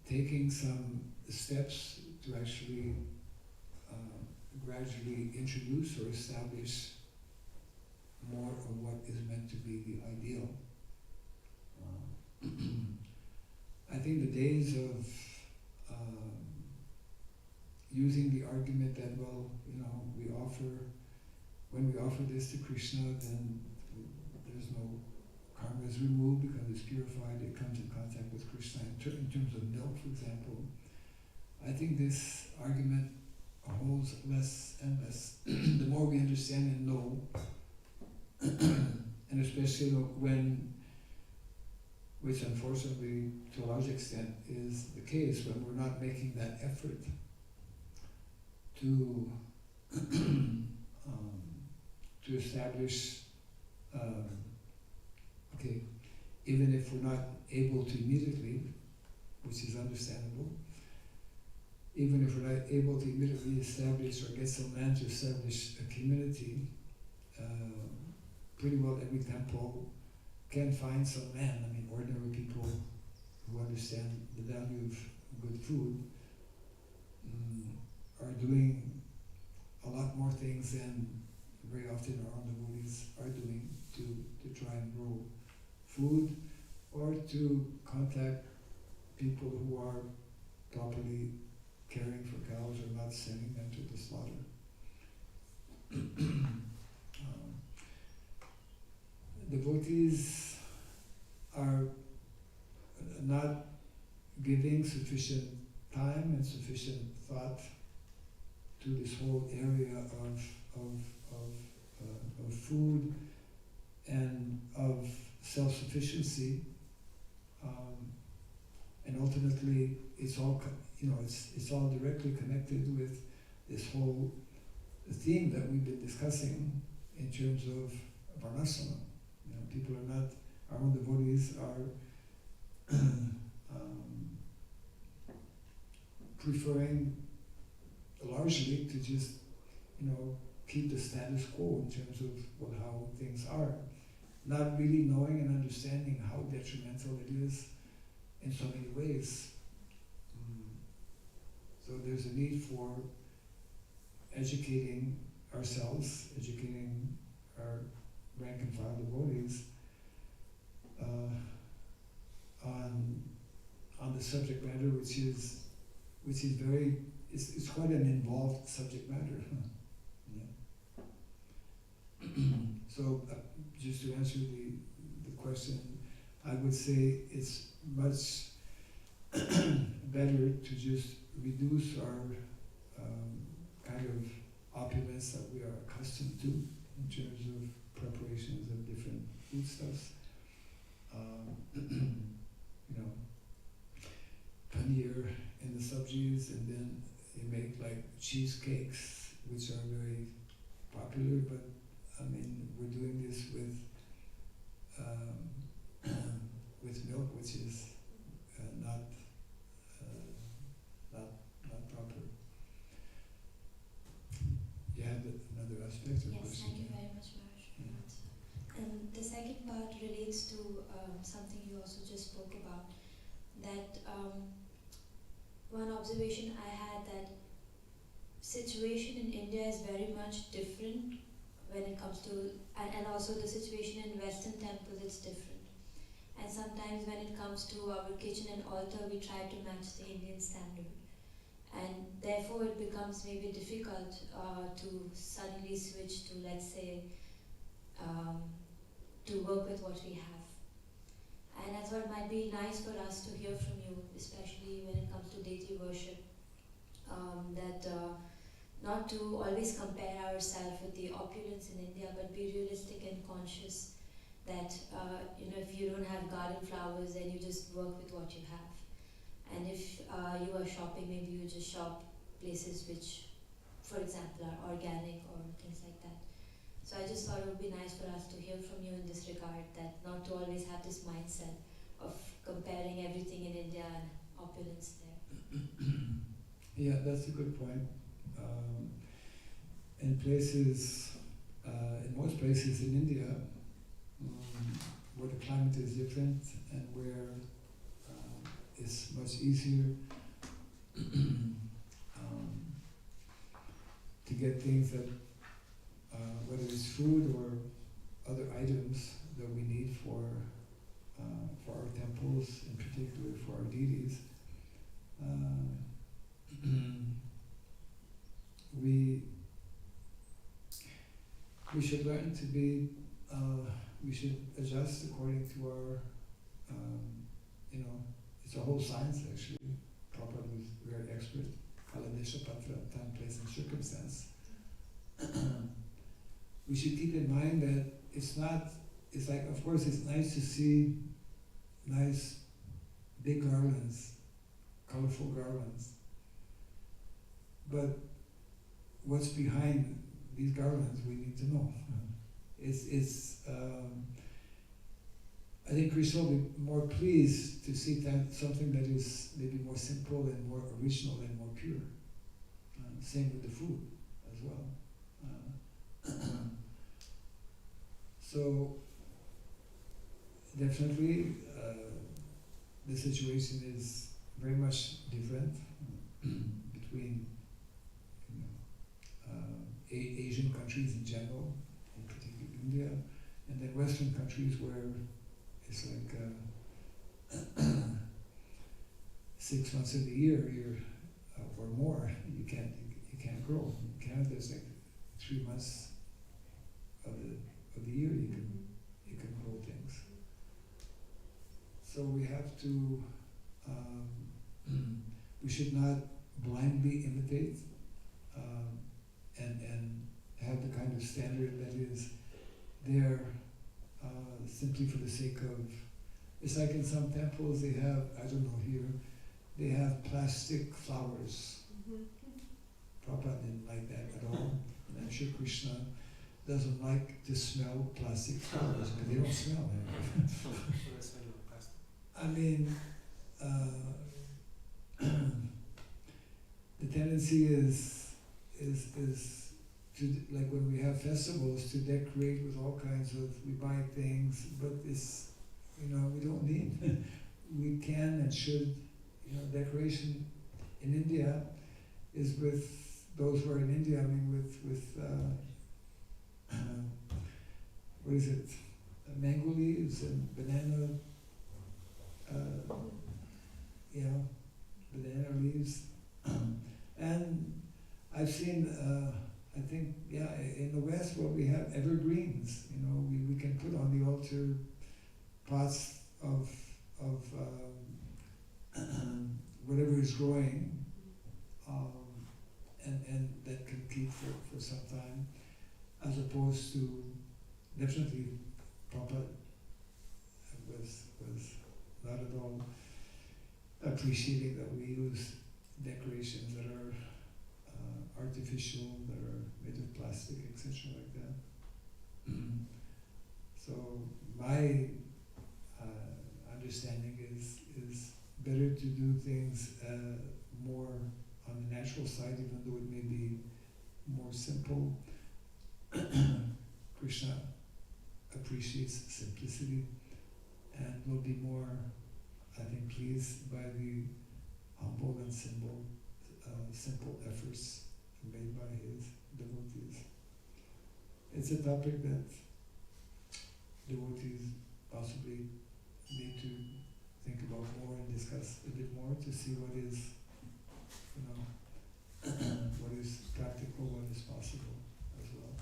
taking some steps to actually gradually introduce or establish more of what is meant to be the ideal. I think the days of using the argument that, well, when we offer this to Krishna, then there's no karma is removed because it's purified, it comes in contact with Krishna. In terms of milk, for example, I think this argument holds less and less the more we understand and know, and especially which unfortunately to a large extent is the case, when we're not making that effort to establish, even if we're not able to immediately, which is understandable, even if we're not able to immediately establish or get some land to establish a community, pretty well every temple can find some men, I mean ordinary people who understand the value of good food, are doing a lot more things than very often our own devotees are doing to try and grow food or to contact people who are properly caring for cows or not sending them to the slaughter. Devotees are not giving sufficient time and sufficient thought to this whole area of food and of self-sufficiency, and ultimately it's all it's all directly connected with this whole theme that we've been discussing in terms of varnasana. People are not, our own devotees are preferring largely to just, keep the status quo in terms of how things are, not really knowing and understanding how detrimental it is in so many ways. So there's a need for educating ourselves, educating our rank and file devotees on the subject matter, which is very, it's quite an involved subject matter. So just to answer the question, I would say it's much better to just reduce our kind of opulence that we are accustomed to in terms of preparations of different foodstuffs. Paneer in the subjis, and then you make like cheesecakes, which are very popular, but I mean, we're doing this with milk, which is not proper. You have another aspect of Yes, question? thank you very much, Maharaj. And the second part relates to something you also just spoke about, that one observation I had, that situation in India is very much different when it comes to, and also the situation in Western temples is different. And sometimes when it comes to our kitchen and altar, we try to match the Indian standard. And therefore it becomes maybe difficult to suddenly switch to, let's say, to work with what we have. And I thought it might be nice for us to hear from you, especially when it comes to deity worship, that not to always compare ourselves with the opulence in India, but be realistic and conscious that if you don't have garden flowers, then you just work with what you have. And if you are shopping, maybe you just shop places which, for example, are organic or things like that. So I just thought it would be nice for us to hear from you in this regard, that not to always have this mindset of comparing everything in India and opulence there. Yeah, that's a good point. In places, in most places in India, where the climate is different and where it's much easier to get things that, whether it's food or other items that we need for our temples, in particular for our deities, we should learn to be, we should adjust according to our, it's a whole science actually. Prabhupada was very expert, Kaladesha Patra, time, place and circumstance. We should keep in mind that it's like, of course it's nice to see nice big garlands, colorful garlands, but what's behind these garlands we need to know. I think Krishna will be more pleased to see something that is maybe more simple and more original and more pure. Same with the food as well. So definitely the situation is very much different between Asian countries in general, in particular India, and then Western countries where it's like 6 months of the year you're or more you can't grow. In Canada there's like 3 months of the year you can grow things. So we have to we should not blindly imitate and have the kind of standard that is there simply for the sake of. It's like in some temples they have, I don't know here, they have plastic flowers. Prabhupada didn't like that at all. And I'm sure Krishna doesn't like to smell plastic flowers because they don't smell I mean, the tendency is to, like when we have festivals, to decorate with all kinds of, we buy things, but it's, we don't need, we can and should, decoration in India is with those who are in India, I mean with what is it, mango leaves and banana, banana leaves. And I've seen, I think, in the West, well, we have evergreens. We can put on the altar pots of whatever is growing, and that can keep for some time, as opposed to definitely Prabhupada was not at all appreciating that we use decorations that are artificial, that are made of plastic, etc. like that. So my understanding is better to do things more on the natural side, even though it may be more simple. Krishna appreciates simplicity and will be more, I think, pleased by the humble and simple efforts made by his devotees. It's a topic that devotees possibly need to think about more and discuss a bit more to see what is, what is practical, what is possible as well.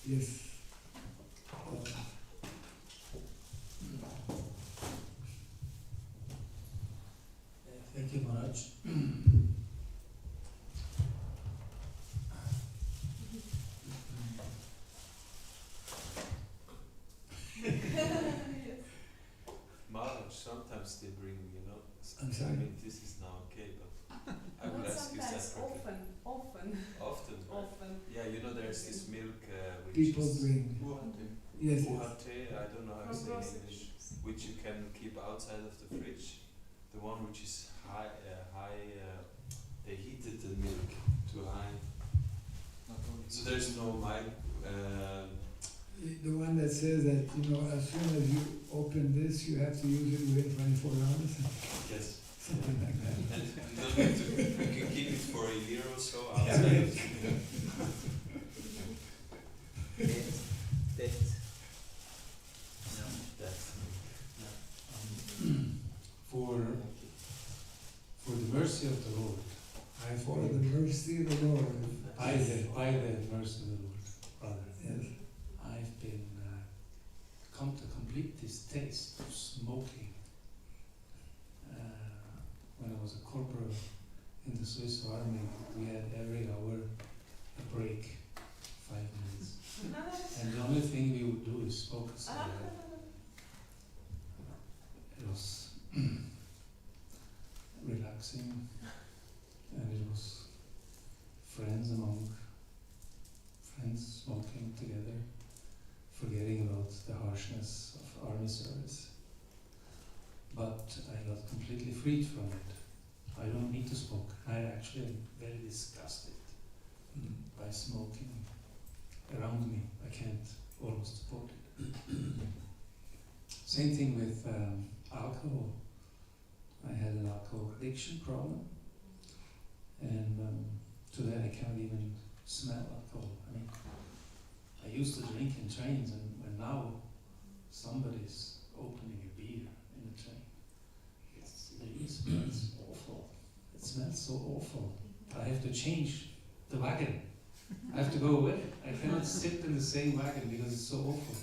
Yes. Thank you, Maharaj. Maharaj, sometimes they bring me, I'm sorry? I mean, this is now okay, but I will Not ask you sometimes, separately. often. Often, right? Yeah, there's this milk which People is bring. Yes. Uhate, I don't know how to say in English, which you can keep outside of the fridge. The one which is high, they heated the milk to high. So there's no mild. The one that says that, as soon as you open this, you have to use it within 24 hours. Yes. Something like that. And you don't need to, you can keep it for a year or so outside. For the mercy of the Lord, For the mercy of the Lord. by the mercy of the Lord, brother, Yes. I've been come to complete distaste of smoking. When I was a corporal in the Swiss Army, we had every hour a break, 5 minutes, and the only thing we would do is smoke a cigarette. It was relaxing, and it was friends smoking together, forgetting about the harshness of army service. But I got completely freed from it. I don't need to smoke. I actually am very disgusted by smoking. almost supported. Same thing with alcohol. I had an alcohol addiction problem, and today I can't even smell alcohol. I mean, I used to drink in trains, and when now somebody's opening a beer in a train, it smells awful. It smells so awful. I have to change the wagon. I have to go away. I cannot sit in the same wagon because it's so awful.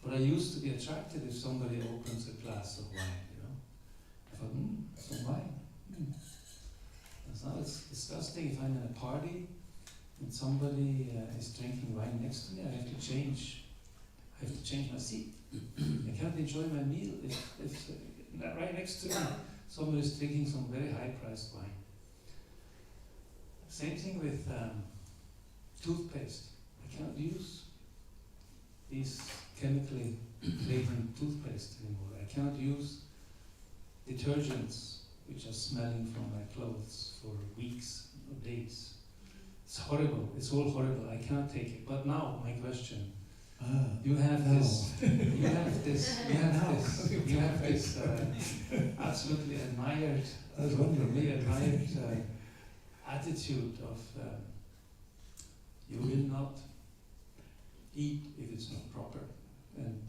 But I used to be attracted if somebody opens a glass of wine, you know. I thought, some wine. It's disgusting if I'm in a party and somebody is drinking wine next to me. I have to change my seat. I can't enjoy my meal if right next to me somebody is drinking some very high-priced wine. Same thing with toothpaste. I cannot use these chemically flavored toothpaste anymore. I cannot use detergents which are smelling from my clothes for weeks or days. It's horrible. It's all horrible. I cannot take it. But now, my question. You have this absolutely admired attitude of you will not eat if it's not proper, and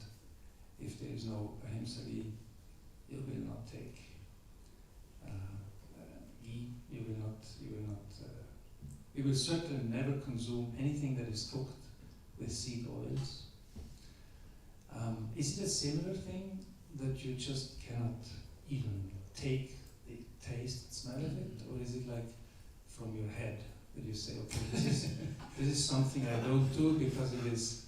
if there is no ahimsa, you will not take ghee. You will certainly never consume anything that is cooked with seed oils. Is it a similar thing that you just cannot even take the taste and smell of it, or is it like from your head that you say, okay, this is something I don't do because it is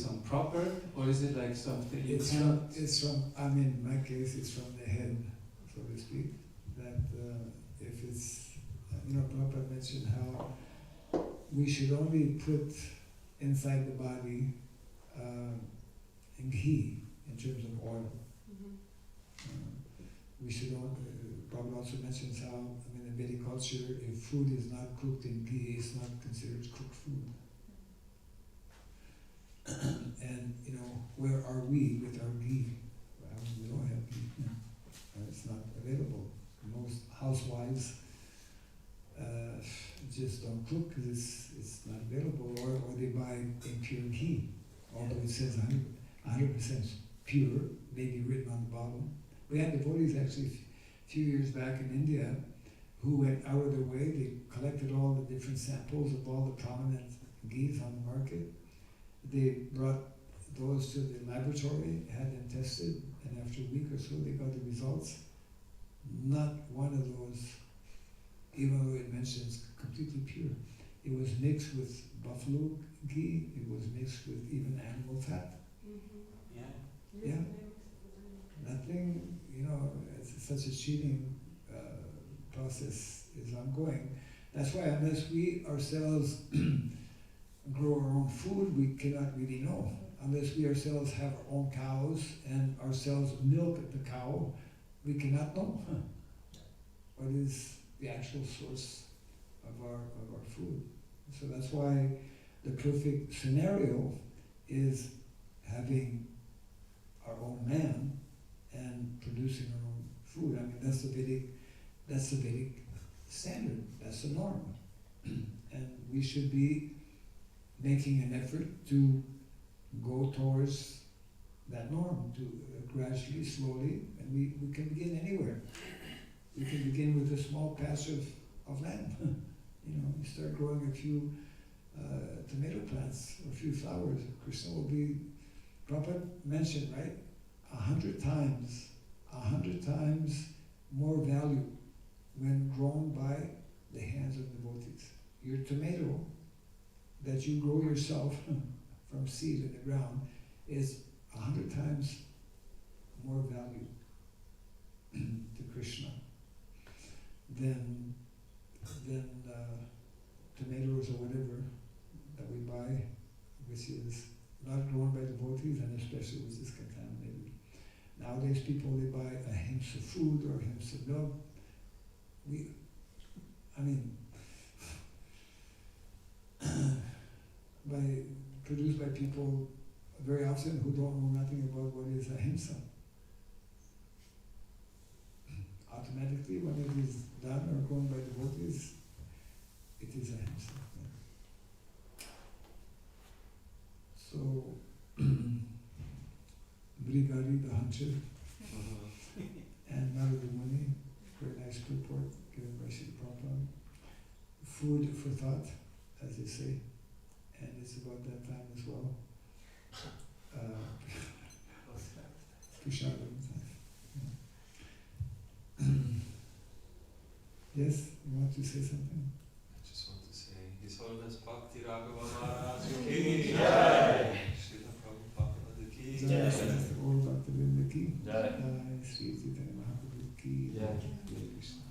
improper, or is it like something you cannot? It's from. I mean, in my case, it's from the head, so to speak. That if it's, Prabhupada mentioned how we should only put inside the body ghee in terms of oil. We should not. Prabhupada also mentions how, in Vedic culture, if food is not cooked in ghee, it's not considered cooked food. And where are we with our ghee? Well, we don't have ghee. It's not available. Most housewives just don't cook because it's not available, or they buy impure ghee, although it says 100% pure, maybe written on the bottle. We had devotees actually a few years back in India who went out of their way. They collected all the different samples of all the prominent ghees on the market. They brought those to the laboratory, had them tested, and after a week or so they got the results. Not one of those, even though it mentions completely pure. It was mixed with buffalo ghee, it was mixed with even animal fat. Yeah. Nothing, it's such a cheating process is ongoing. That's why unless we ourselves grow our own food, we cannot really know. Unless we ourselves have our own cows and ourselves milk the cow, we cannot know what is the actual source of our food. So that's why the perfect scenario is having our own man and producing our own food. That's the Vedic standard. That's the norm, and we should be making an effort to go towards that norm, to gradually, slowly, and we can begin anywhere. We can begin with a small patch of land. You start growing a few tomato plants or a few flowers. Krishna will be, Prabhupada mentioned, right? 100 times more value when grown by the hands of devotees. Your tomato that you grow yourself from seed in the ground is 100 times more value to Krishna than tomatoes or whatever that we buy, which is not grown by devotees and especially which is contaminated. Nowadays people, they buy ahimsa food or ahimsa milk. Produced by people very often who don't know nothing about what is ahimsa. Automatically, when it is done or gone by devotees, it is ahimsa. So, Brigadi the hunter and Narada Muni, very nice purport given by Srila Prabhupada. Food for thought, as they say, and it's about that time as well. Prashadam. Yes, you want to say something? I just want to say, His Holiness Bhakti Raghava Maharaj ki Jai. Srila Prabhupada ki Jai. All Bhaktivinoda ki Jai. Sri Chaitanya Mahaprabhu ki Jai. Hare Krishna.